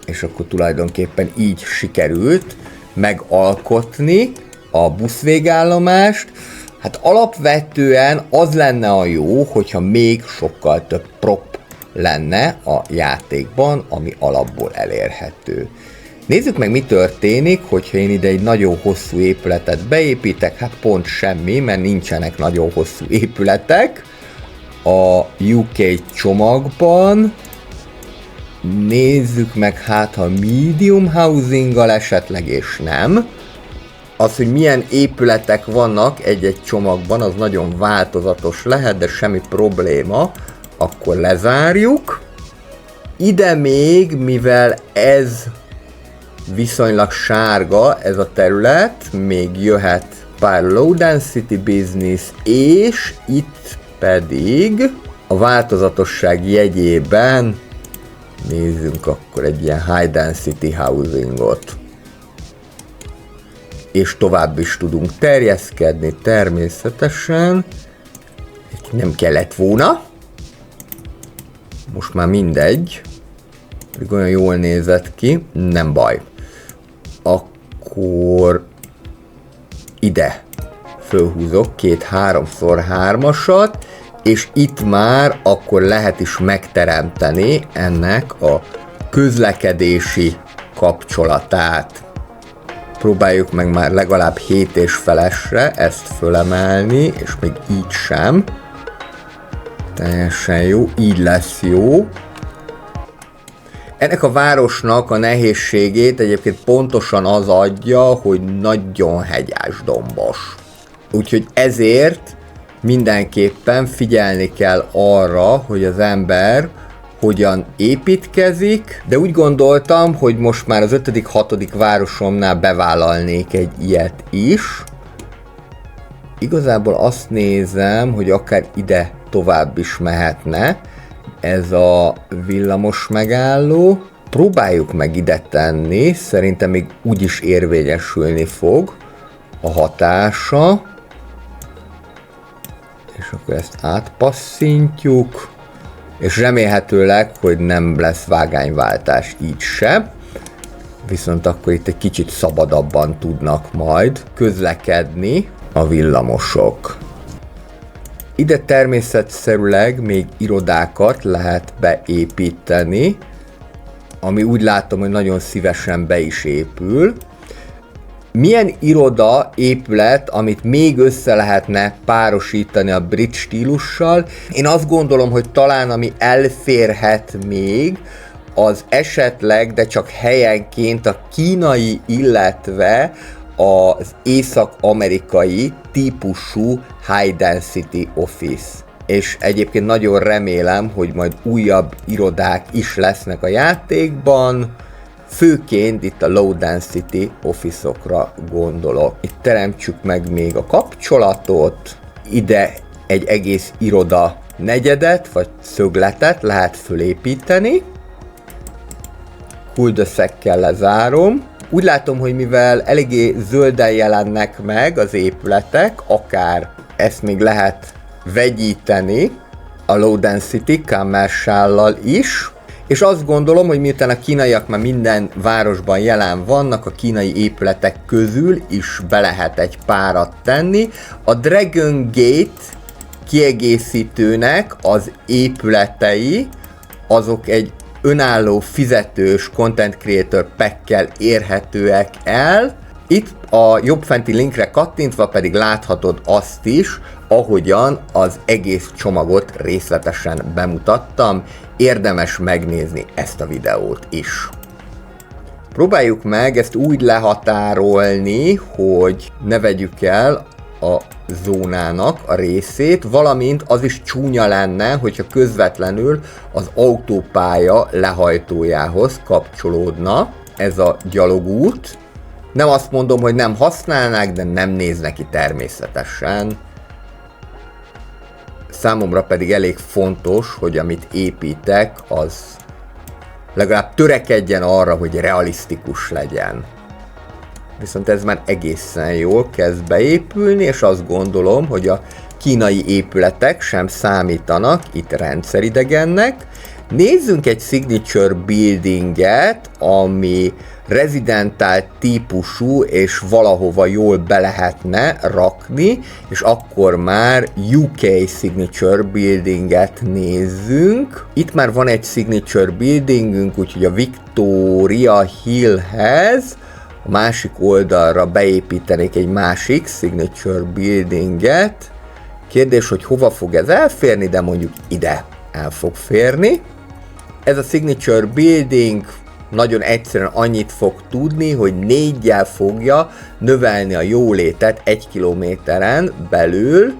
És akkor tulajdonképpen így sikerült megalkotni a buszvégállomást. Hát alapvetően az lenne a jó, hogyha még sokkal több prop lenne a játékban, ami alapból elérhető. Nézzük meg, mi történik, hogyha én ide egy nagyon hosszú épületet beépítek, hát pont semmi, mert nincsenek nagyon hosszú épületek a UK csomagban. Nézzük meg, hát ha medium housinggal esetleg, és nem. Az, hogy milyen épületek vannak egy-egy csomagban, az nagyon változatos lehet, de semmi probléma, akkor lezárjuk. Ide még, mivel ez viszonylag sárga ez a terület, még jöhet pár low density business, és itt pedig a változatosság jegyében nézzünk akkor egy ilyen high density housingot. És tovább is tudunk terjeszkedni természetesen. Nem kellett volna. Most már mindegy. Olyan jól nézett ki, nem baj. Akkor ide fölhúzok két 3x3-asat, és itt már akkor lehet is megteremteni ennek a közlekedési kapcsolatát. Próbáljuk meg már legalább 7,5-esre ezt fölemelni, és még így sem. Teljesen jó, így lesz jó. Ennek a városnak a nehézségét egyébként pontosan az adja, hogy nagyon hegyes, dombos. Úgyhogy ezért mindenképpen figyelni kell arra, hogy az ember hogyan építkezik, de úgy gondoltam, hogy most már az 5.-6. városomnál bevállalnék egy ilyet is. Igazából azt nézem, hogy akár ide tovább is mehetne ez a villamos megálló. Próbáljuk meg ide tenni, szerintem még úgyis érvényesülni fog a hatása. És akkor ezt átpasszintjuk, és remélhetőleg, hogy nem lesz vágányváltás így se. Viszont akkor itt egy kicsit szabadabban tudnak majd közlekedni a villamosok. Ide természetszerűleg még irodákat lehet beépíteni, ami úgy látom, hogy nagyon szívesen be is épül. Milyen iroda épület, amit még össze lehetne párosítani a brit stílussal? Én azt gondolom, hogy talán ami elférhet még, az esetleg, de csak helyenként a kínai, illetve az észak-amerikai típusú high density office. És egyébként nagyon remélem, hogy majd újabb irodák is lesznek a játékban, főként itt a low density office-okra gondolok. Itt teremtsük meg még a kapcsolatot, ide egy egész iroda negyedet, vagy szögletet lehet fölépíteni. Kuldösszekkel lezárom. Úgy látom, hogy mivel eléggé zölden jelennek meg az épületek, akár ezt még lehet vegyíteni a low density commercial-lal is, és azt gondolom, hogy miután a kínaiak már minden városban jelen vannak, a kínai épületek közül is be lehet egy párat tenni. A Dragon Gate kiegészítőnek az épületei, azok egy önálló fizetős Content Creator Pack-kel érhetőek el. Itt a jobb fenti linkre kattintva pedig láthatod azt is, ahogyan az egész csomagot részletesen bemutattam. Érdemes megnézni ezt a videót is. Próbáljuk meg ezt úgy lehatárolni, hogy ne vegyük el a zónának a részét, valamint az is csúnya lenne, hogyha közvetlenül az autópálya lehajtójához kapcsolódna ez a gyalogút. Nem azt mondom, hogy nem használnák, de nem néz neki természetesen. Számomra pedig elég fontos, hogy amit építek, az legalább törekedjen arra, hogy realisztikus legyen. Viszont ez már egészen jól kezd beépülni, és azt gondolom, hogy a kínai épületek sem számítanak itt rendszeridegennek. Nézzünk egy signature buildinget, ami residentál típusú, és valahova jól be lehetne rakni, és akkor már UK signature buildinget nézzünk. Itt már van egy signature buildingünk, úgyhogy a Victoria Hillhez a másik oldalra beépítenék egy másik signature buildinget. Kérdés, hogy hova fog ez elférni, de mondjuk ide el fog férni. Ez a signature building nagyon egyszerűen annyit fog tudni, hogy 4-jel fogja növelni a jólétet 1 kilométeren belül.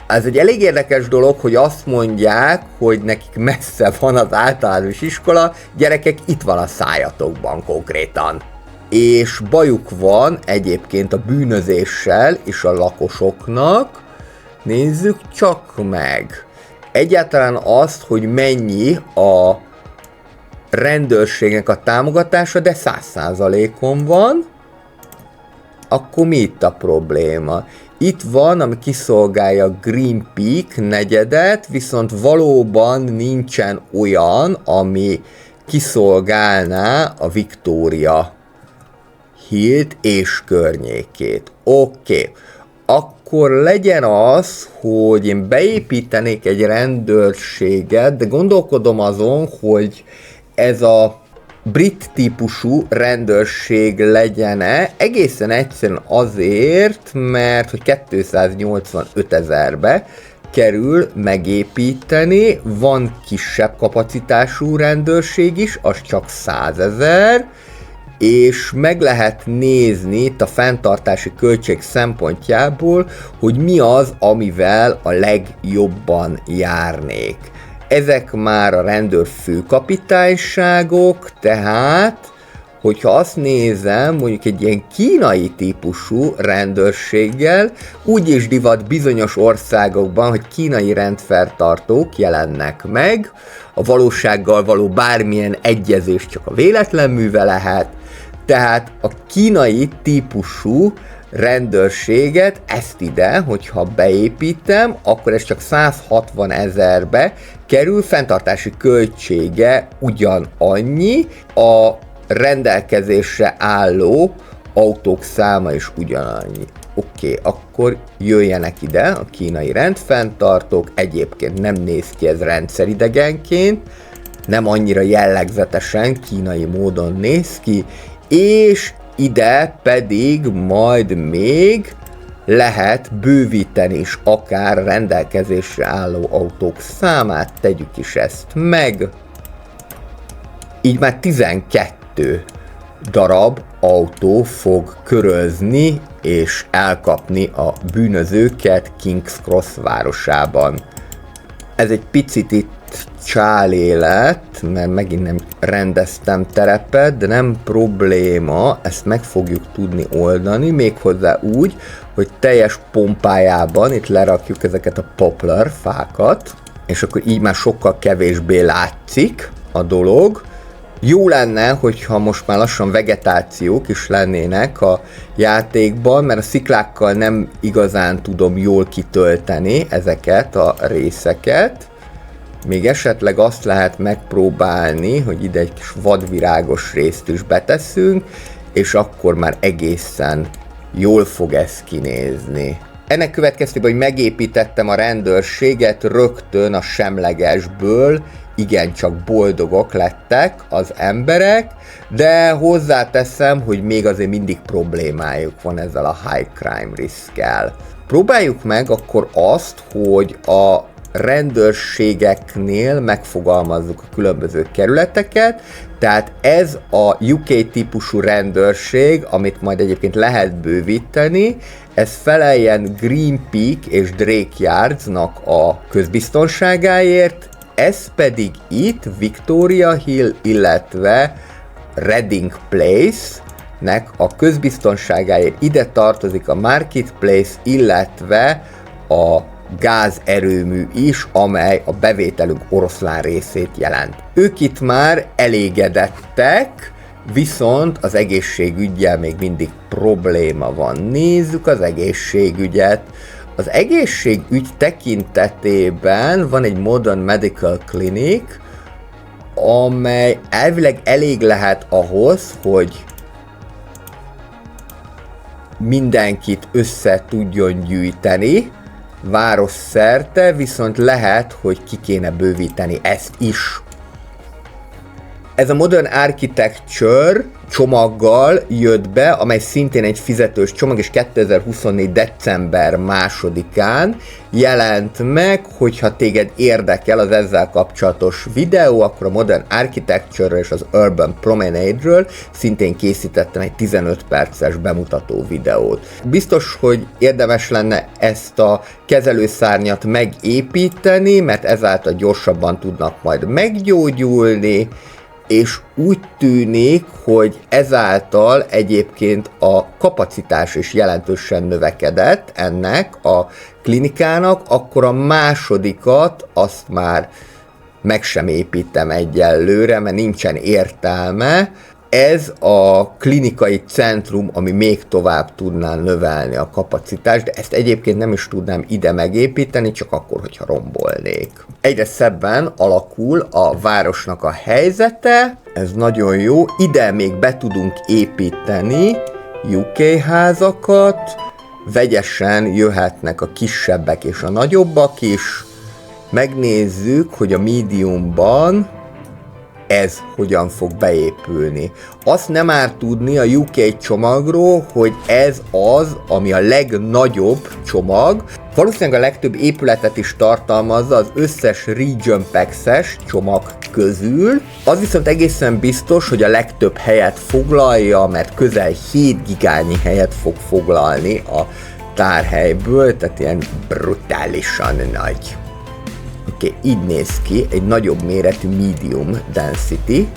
Ez egy elég érdekes dolog, hogy azt mondják, hogy nekik messze van az általános iskola, gyerekek, itt van a szájatokban konkrétan. És bajuk van egyébként a bűnözéssel és a lakosoknak. Nézzük csak meg. Egyáltalán azt, hogy mennyi a rendőrségnek a támogatása, de 100%-on van. Akkor mi itt a probléma? Itt van, ami kiszolgálja Green Peak negyedet, viszont valóban nincsen olyan, ami kiszolgálná a Victoria Hillt és környékét. Oké. Akkor legyen az, hogy én beépítenék egy rendőrséget, de gondolkodom azon, hogy ez a brit típusú rendőrség legyen-e, egészen egyszerűen azért, mert hogy 285 000-be kerül megépíteni, van kisebb kapacitású rendőrség is, az csak 100 000, és meg lehet nézni itt a fenntartási költség szempontjából, hogy mi az, amivel a legjobban járnék. Ezek már a rendőr főkapitányságok, tehát hogyha azt nézem, mondjuk egy ilyen kínai típusú rendőrséggel, úgy is divat bizonyos országokban, hogy kínai rendfenntartók jelennek meg, a valósággal való bármilyen egyezés csak a véletlen műve lehet, tehát a kínai típusú rendőrséget, ezt ide, hogyha beépítem, akkor ez csak 160 000-be kerül, fenntartási költsége ugyanannyi, a rendelkezésre álló autók száma is ugyanannyi. Oké, akkor jöjjenek ide a kínai rendfenntartók, egyébként nem néz ki ez rendszeridegenként, nem annyira jellegzetesen kínai módon néz ki, és ide pedig majd még lehet bővíteni is akár rendelkezésre álló autók számát, tegyük is ezt meg. Így már 12 darab autó fog körözni és elkapni a bűnözőket King's Cross városában. Ez egy picit itt csálélet, mert megint nem rendeztem terepet, de nem probléma, ezt meg fogjuk tudni oldani, méghozzá úgy, hogy teljes pompájában itt lerakjuk ezeket a poplar fákat, és akkor így már sokkal kevésbé látszik a dolog. Jó lenne, hogyha most már lassan vegetációk is lennének a játékban, mert a sziklákkal nem igazán tudom jól kitölteni ezeket a részeket. Még esetleg azt lehet megpróbálni, hogy ide egy kis vadvirágos részt is beteszünk, és akkor már egészen jól fog ez kinézni. Ennek következtében, hogy megépítettem a rendőrséget, rögtön a semlegesből igencsak boldogok lettek az emberek, de hozzáteszem, hogy még azért mindig problémájuk van ezzel a high crime riskkel. Próbáljuk meg akkor azt, hogy a rendőrségeknél megfogalmazzuk a különböző kerületeket, tehát ez a UK típusú rendőrség, amit majd egyébként lehet bővíteni, ez feleljen Green Peak és Drake Yardsnak a közbiztonságáért, ez pedig itt Victoria Hill, illetve Reading Place-nek a közbiztonságáért. Ide tartozik a Marketplace, illetve a gázerőmű is, amely a bevételünk oroszlán részét jelent. Ők itt már elégedettek, viszont az egészségüggyel még mindig probléma van. Nézzük az egészségügyet. Az egészségügy tekintetében van egy Modern Medical Clinic, amely elvileg elég lehet ahhoz, hogy mindenkit össze tudjon gyűjteni városszerte, viszont lehet, hogy ki kéne bővíteni ezt is. Ez a Modern Architecture csomaggal jött be, amely szintén egy fizetős csomag, és 2024. december 2-án jelent meg, hogyha téged érdekel az ezzel kapcsolatos videó, akkor a Modern Architecture és az Urban Promenade-ről szintén készítettem egy 15 perces bemutató videót. Biztos, hogy érdemes lenne ezt a kezelőszárnyat megépíteni, mert ezáltal gyorsabban tudnak majd meggyógyulni, és úgy tűnik, hogy ezáltal egyébként a kapacitás is jelentősen növekedett ennek a klinikának, akkor a másodikat azt már meg sem építem egyelőre, mert nincsen értelme. Ez a klinikai centrum, ami még tovább tudná növelni a kapacitást, de ezt egyébként nem is tudnám ide megépíteni, csak akkor, hogyha rombolnék. Egyre szebben alakul a városnak a helyzete, ez nagyon jó. Ide még be tudunk építeni UK házakat, vegyesen jöhetnek a kisebbek és a nagyobbak is. Megnézzük, hogy a mediumban ez hogyan fog beépülni. Azt nem árt tudni a UK csomagról, hogy ez az, ami a legnagyobb csomag. Valószínűleg a legtöbb épületet is tartalmazza az összes Region Packs-es csomag közül. Az viszont egészen biztos, hogy a legtöbb helyet foglalja, mert közel 7 gigányi helyet fog foglalni a tárhelyből, tehát ilyen brutálisan nagy. Így néz ki egy nagyobb méretű medium density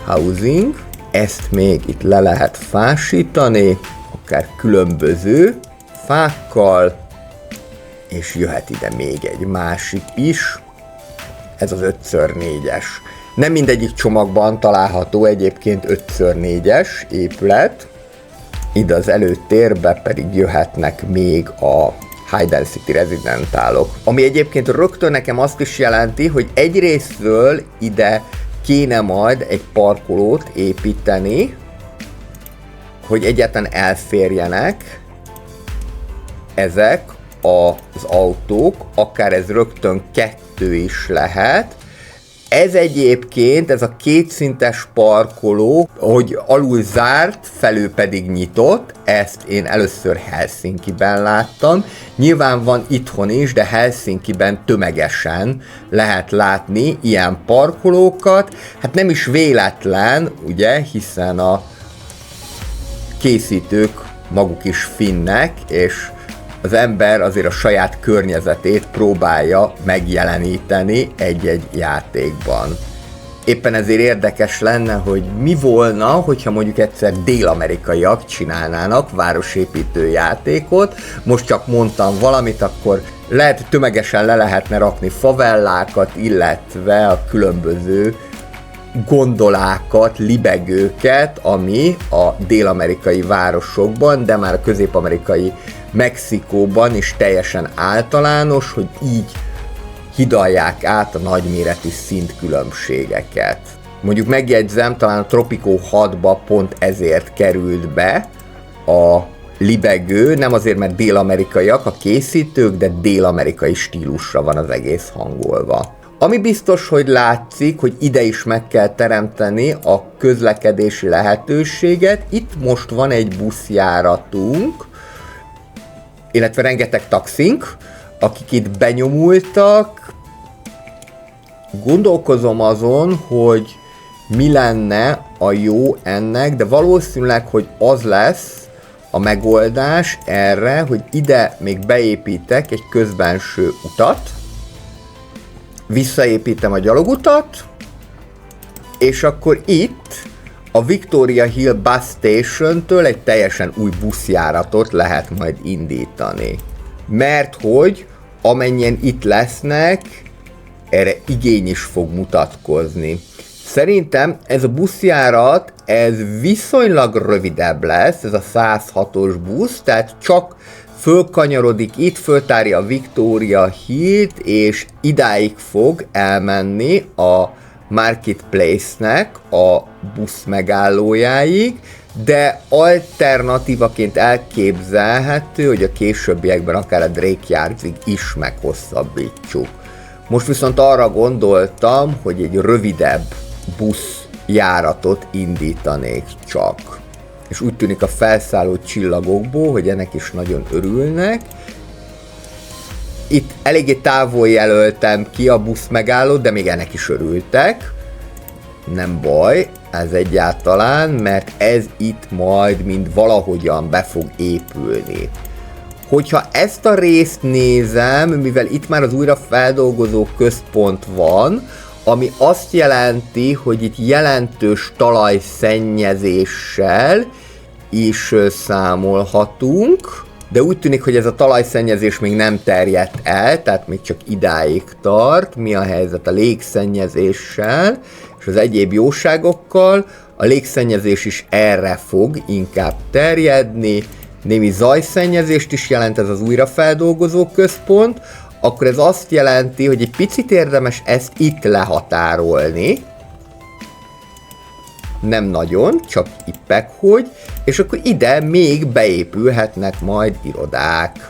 housing. Ezt még itt le lehet fásítani, akár különböző fákkal, és jöhet ide még egy másik is. Ez az 5x4-es. Nem mindegyik csomagban található egyébként 5x4-es épület. Ide az előtérbe pedig jöhetnek még a High Density rezidentálok. Ami egyébként rögtön nekem azt is jelenti, hogy egyrésztről ide kéne majd egy parkolót építeni, hogy egyáltalán elférjenek ezek az autók, akár ez rögtön 2 is lehet. Ez egyébként, ez a kétszintes parkoló, hogy alul zárt, felül pedig nyitott, ezt én először Helsinkiben láttam. Nyilván van itthon is, de Helsinkiben tömegesen lehet látni ilyen parkolókat. Hát nem is véletlen, ugye, hiszen a készítők maguk is finnek, és az ember azért a saját környezetét próbálja megjeleníteni egy-egy játékban. Éppen ezért érdekes lenne, hogy mi volna, hogyha mondjuk egyszer dél-amerikaiak csinálnának városépítő játékot. Most csak mondtam valamit, akkor lehet, hogy tömegesen le lehetne rakni favellákat, illetve a különböző gondolákat, libegőket, ami a dél-amerikai városokban, de már a közép-amerikai Mexikóban is teljesen általános, hogy így hidalják át a nagyméretű szintkülönbségeket. Mondjuk megjegyzem, talán a Tropico 6-ba pont ezért került be a libegő, nem azért, mert dél-amerikaiak a készítők, de dél-amerikai stílusra van az egész hangolva. Ami biztos, hogy látszik, hogy ide is meg kell teremteni a közlekedési lehetőséget. Itt most van egy buszjáratunk, illetve rengeteg taxink, akik itt benyomultak. Gondolkozom azon, hogy mi lenne a jó ennek, de valószínűleg, hogy az lesz a megoldás erre, hogy ide még beépítek egy közbenső utat, visszaépítem a gyalogutat, és akkor itt a Victoria Hill Bus Station-től egy teljesen új buszjáratot lehet majd indítani. Mert hogy amennyien itt lesznek, erre igény is fog mutatkozni. Szerintem ez a buszjárat, ez viszonylag rövidebb lesz, ez a 106-os busz, tehát csak fölkanyarodik itt, föltárja a Victoria Hillt, és idáig fog elmenni a Marketplace-nek a busz megállójáig, de alternatívaként elképzelhető, hogy a későbbiekben akár a Drake Yardsig is meghosszabbítsuk. Most viszont arra gondoltam, hogy egy rövidebb buszjáratot indítanék csak. És úgy tűnik a felszálló csillagokból, hogy ennek is nagyon örülnek. Itt eléggé távol jelöltem ki a busz megállót, de még ennek is örültek. Nem baj, ez egyáltalán, mert ez itt majd mind valahogyan be fog épülni. Hogyha ezt a részt nézem, mivel itt már az újrafeldolgozó központ van, ami azt jelenti, hogy itt jelentős talajszennyezéssel is számolhatunk, de úgy tűnik, hogy ez a talajszennyezés még nem terjedt el, tehát még csak idáig tart. Mi a helyzet a légszennyezéssel és az egyéb jóságokkal? A légszennyezés is erre fog inkább terjedni, némi zajszennyezést is jelent ez az újrafeldolgozó központ, akkor ez azt jelenti, hogy egy picit érdemes ezt itt lehatárolni, nem nagyon, csak ippek hogy, és akkor ide még beépülhetnek majd irodák.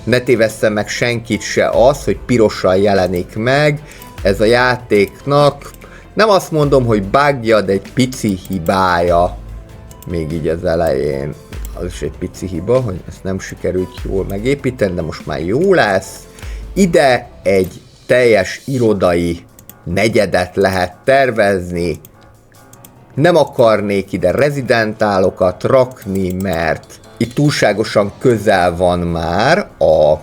Ne tévesszem meg senkit se az, hogy pirosan jelenik meg, ez a játéknak, nem azt mondom, hogy bugja, de egy pici hibája, még így az elején. Az is egy pici hiba, hogy ezt nem sikerült jól megépíteni, de most már jó lesz. Ide egy teljes irodai negyedet lehet tervezni. Nem akarnék ide rezidentálokat rakni, mert itt túlságosan közel van már a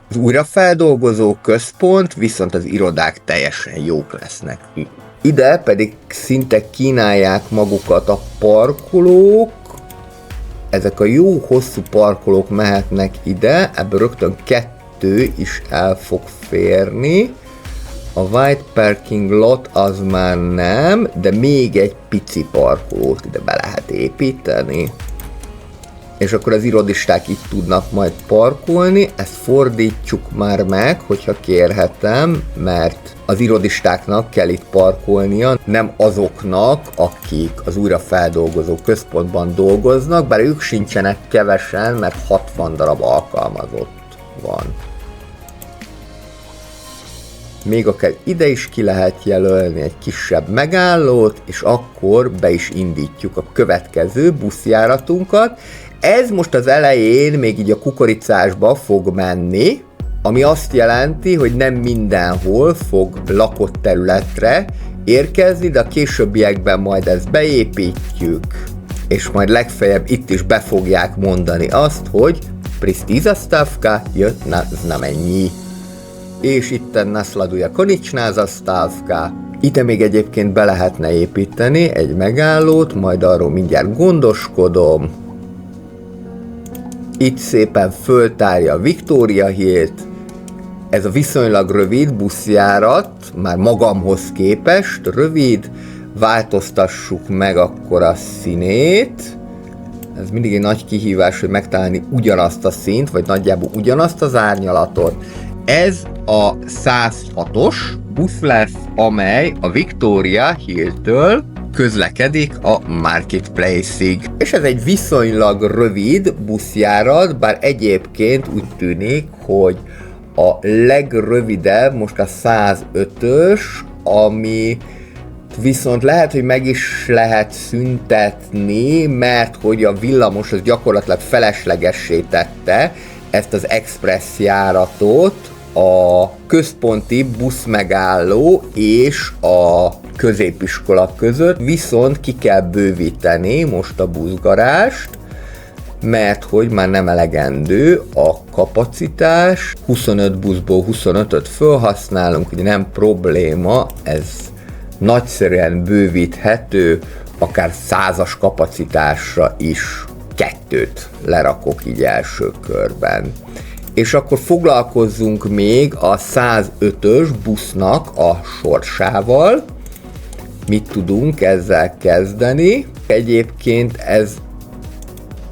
Az újrafeldolgozó központ, viszont az irodák teljesen jók lesznek. Ide pedig szinte kínálják magukat a parkolók. Ezek a jó hosszú parkolók mehetnek ide, ebből rögtön 2 is el fog férni. A White Parking Lot az már nem, de még egy pici parkolót ide be lehet építeni. És akkor az irodisták itt tudnak majd parkolni, ezt fordítsuk már meg, hogyha kérhetem, mert az irodistáknak kell itt parkolnia, nem azoknak, akik az újrafeldolgozó központban dolgoznak, bár ők sincsenek kevesen, mert 60 darab alkalmazott van. Még akár ide is ki lehet jelölni egy kisebb megállót, és akkor be is indítjuk a következő buszjáratunkat. Ez most az elején még így a kukoricásba fog menni, ami azt jelenti, hogy nem mindenhol fog lakott területre érkezni, de a későbbiekben majd ezt beépítjük, és majd legfeljebb itt is be fogják mondani azt, hogy Pristy zastávka jött na znamení. És itten nasleduje konečná zastávka. Ide még egyébként be lehetne építeni egy megállót, majd arról mindjárt gondoskodom. Itt szépen föltárja a Victoria Hillt. Ez a viszonylag rövid buszjárat, már magamhoz képest rövid. Változtassuk meg akkor a színét. Ez mindig egy nagy kihívás, hogy megtalálni ugyanazt a színt, vagy nagyjából ugyanazt az árnyalatot. Ez a 106-os busz lesz, amely a Victoria Hilltől közlekedik a Marketplace-ig. És ez egy viszonylag rövid buszjárat, bár egyébként úgy tűnik, hogy a legrövidebb most a 105-ös, ami viszont lehet, hogy meg is lehet szüntetni, mert hogy a villamos az gyakorlatilag feleslegessé tette ezt az express járatot a központi buszmegálló és a középiskola között, viszont ki kell bővíteni most a buszgarást, mert hogy már nem elegendő a kapacitás. 25 buszból 25-öt felhasználunk, ugye nem probléma, ez nagyszerűen bővíthető, akár 100-as kapacitásra is 2 lerakok így első körben. És akkor foglalkozzunk még a 105-ös busznak a sorsával. Mit tudunk ezzel kezdeni? Egyébként ez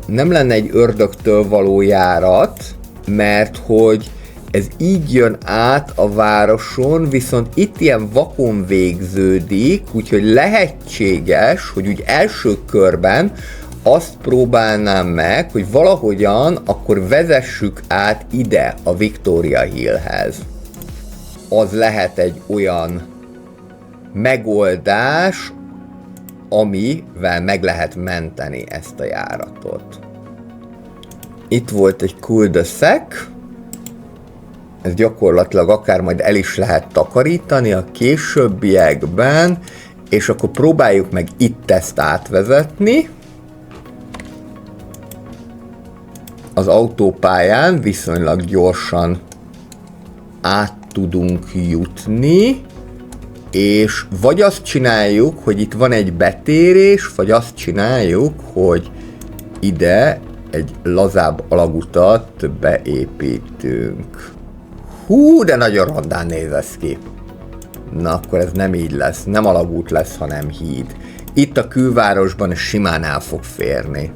nem lenne egy ördögtől való járat, mert hogy ez így jön át a városon, viszont itt ilyen vakon végződik, úgyhogy lehetséges, hogy úgy első körben azt próbálnám meg, hogy valahogyan akkor vezessük át ide a Victoria Hillhez. Az lehet egy olyan megoldás, amivel meg lehet menteni ezt a járatot. Itt volt egy cul-de-sac, ez gyakorlatilag akár majd el is lehet takarítani a későbbiekben, és akkor próbáljuk meg itt ezt átvezetni. Az autópályán viszonylag gyorsan át tudunk jutni, és vagy azt csináljuk, hogy itt van egy betérés, vagy azt csináljuk, hogy ide egy lazább alagutat beépítünk. Hú, de nagyon rondán néz ez ki. Na, akkor ez nem így lesz, nem alagút lesz, hanem híd. Itt a külvárosban simán el fog férni.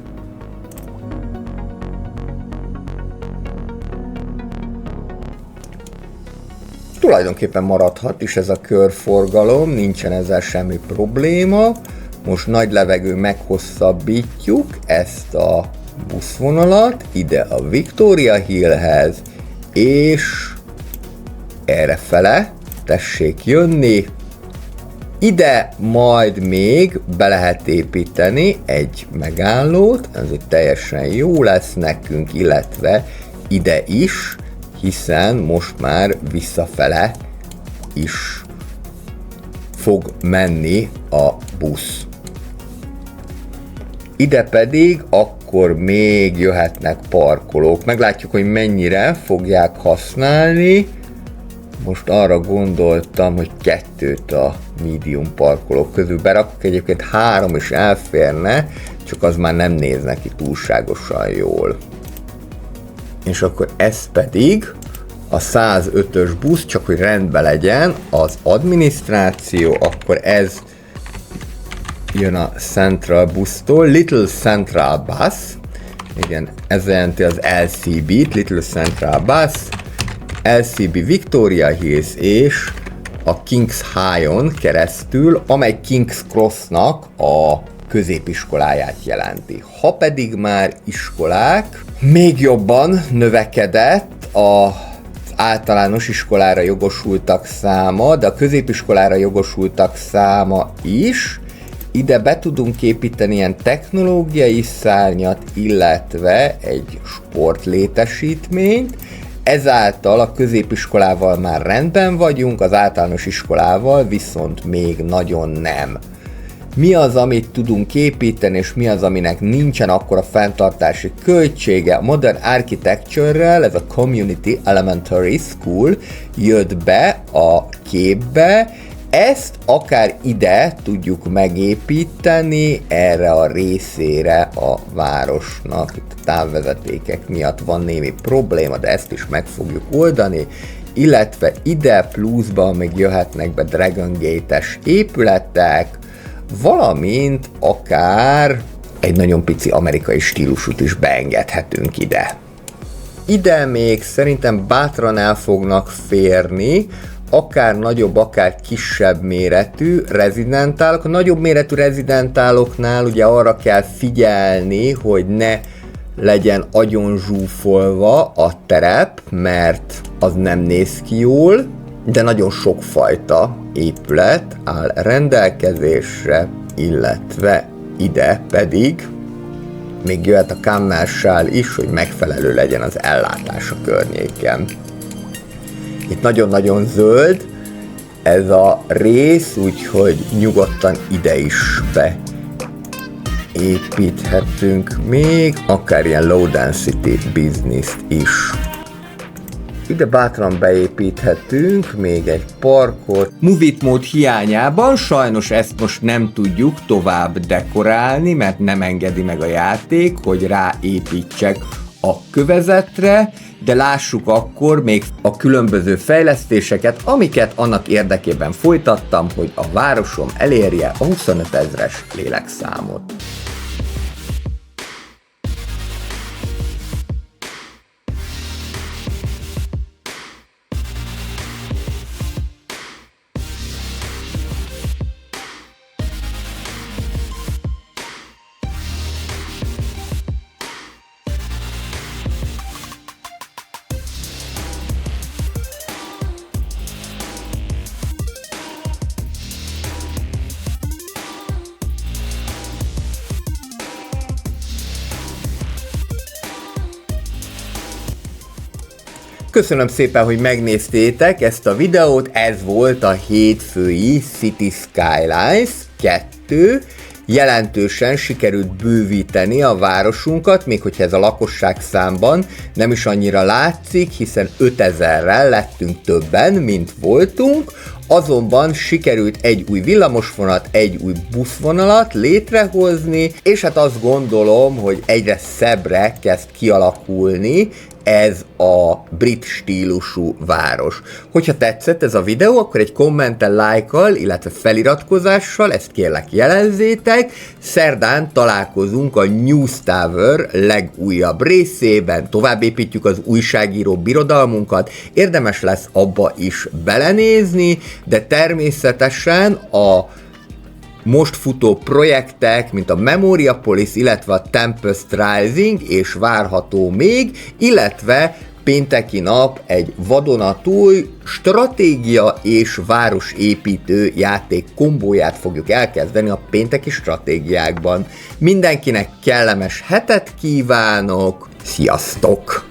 Tulajdonképpen maradhat is ez a körforgalom, nincsen ezzel semmi probléma. Most nagy levegő meghosszabbítjuk ezt a buszvonalat ide a Victoria Hillhez, és errefele tessék jönni. Ide majd még be lehet építeni egy megállót, ez itt teljesen jó lesz nekünk, illetve ide is, hiszen most már visszafele is fog menni a busz. Ide pedig akkor még jöhetnek parkolók. Meglátjuk, hogy mennyire fogják használni. Most arra gondoltam, hogy 2 a medium parkolók közül berakok, egyébként 3 is elférne, csak az már nem néz neki túlságosan jól. És akkor ez pedig a 105-ös busz, csak hogy rendben legyen, az adminisztráció, akkor ez jön a Central busztól, Little Central Bus, igen, ez jelenti az LCB-t, Little Central Bus, LCB Victoria Hills és a Kings High-on keresztül, amely Kings Crossnak a középiskoláját jelenti. Ha pedig már iskolák, még jobban növekedett az általános iskolára jogosultak száma, de a középiskolára jogosultak száma is. Ide be tudunk építeni ilyen technológiai szárnyat, illetve egy sportlétesítményt. Ezáltal a középiskolával már rendben vagyunk, az általános iskolával viszont még nagyon nem. Mi az, amit tudunk építeni, és mi az, aminek nincsen akkora fenntartási költsége? A Modern Architecture-rel ez a Community Elementary School jött be a képbe. Ezt akár ide tudjuk megépíteni, erre a részére a városnak. Itt a távvezetékek miatt van némi probléma, de ezt is meg fogjuk oldani. Illetve ide pluszban még jöhetnek be Dragon Gate-es épületek, valamint akár egy nagyon pici amerikai stílusút is beengedhetünk ide. Ide még szerintem bátran el fognak férni akár nagyobb, akár kisebb méretű rezidentálok. A nagyobb méretű rezidentáloknál ugye arra kell figyelni, hogy ne legyen agyon zsúfolva a terep, mert az nem néz ki jól, de nagyon sokfajta épület áll rendelkezésre, illetve ide pedig még jöhet a commercial is, hogy megfelelő legyen az ellátás a környéken. Itt nagyon-nagyon zöld ez a rész, úgyhogy nyugodtan ide is beépíthetünk még, akár ilyen low density business-t is. Ide bátran beépíthetünk még egy parkot. Move It mód hiányában sajnos ezt most nem tudjuk tovább dekorálni, mert nem engedi meg a játék, hogy ráépítsek a kövezetre, de lássuk akkor még a különböző fejlesztéseket, amiket annak érdekében folytattam, hogy a városom elérje a 25 000-es lélekszámot. Köszönöm szépen, hogy megnéztétek ezt a videót, ez volt a hétfői City Skylines 2. Jelentősen sikerült bővíteni a városunkat, még hogyha ez a lakosság számban nem is annyira látszik, hiszen 5000-rel lettünk többen, mint voltunk, azonban sikerült egy új villamosvonalat, egy új buszvonalat létrehozni, és hát azt gondolom, hogy egyre szebbre kezd kialakulni ez a brit stílusú város. Hogyha tetszett ez a videó, akkor egy kommenttel, lájkkal, illetve feliratkozással ezt kérlek jelezzétek. Szerdán találkozunk a News Tower legújabb részében, tovább építjük az újságíró birodalmunkat, érdemes lesz abba is belenézni, de természetesen a most futó projektek, mint a Memoriapolis, illetve a Tempest Rising, és várható még, illetve pénteki nap egy vadonatúj stratégia és városépítő játék kombóját fogjuk elkezdeni a pénteki stratégiákban. Mindenkinek kellemes hetet kívánok, sziasztok!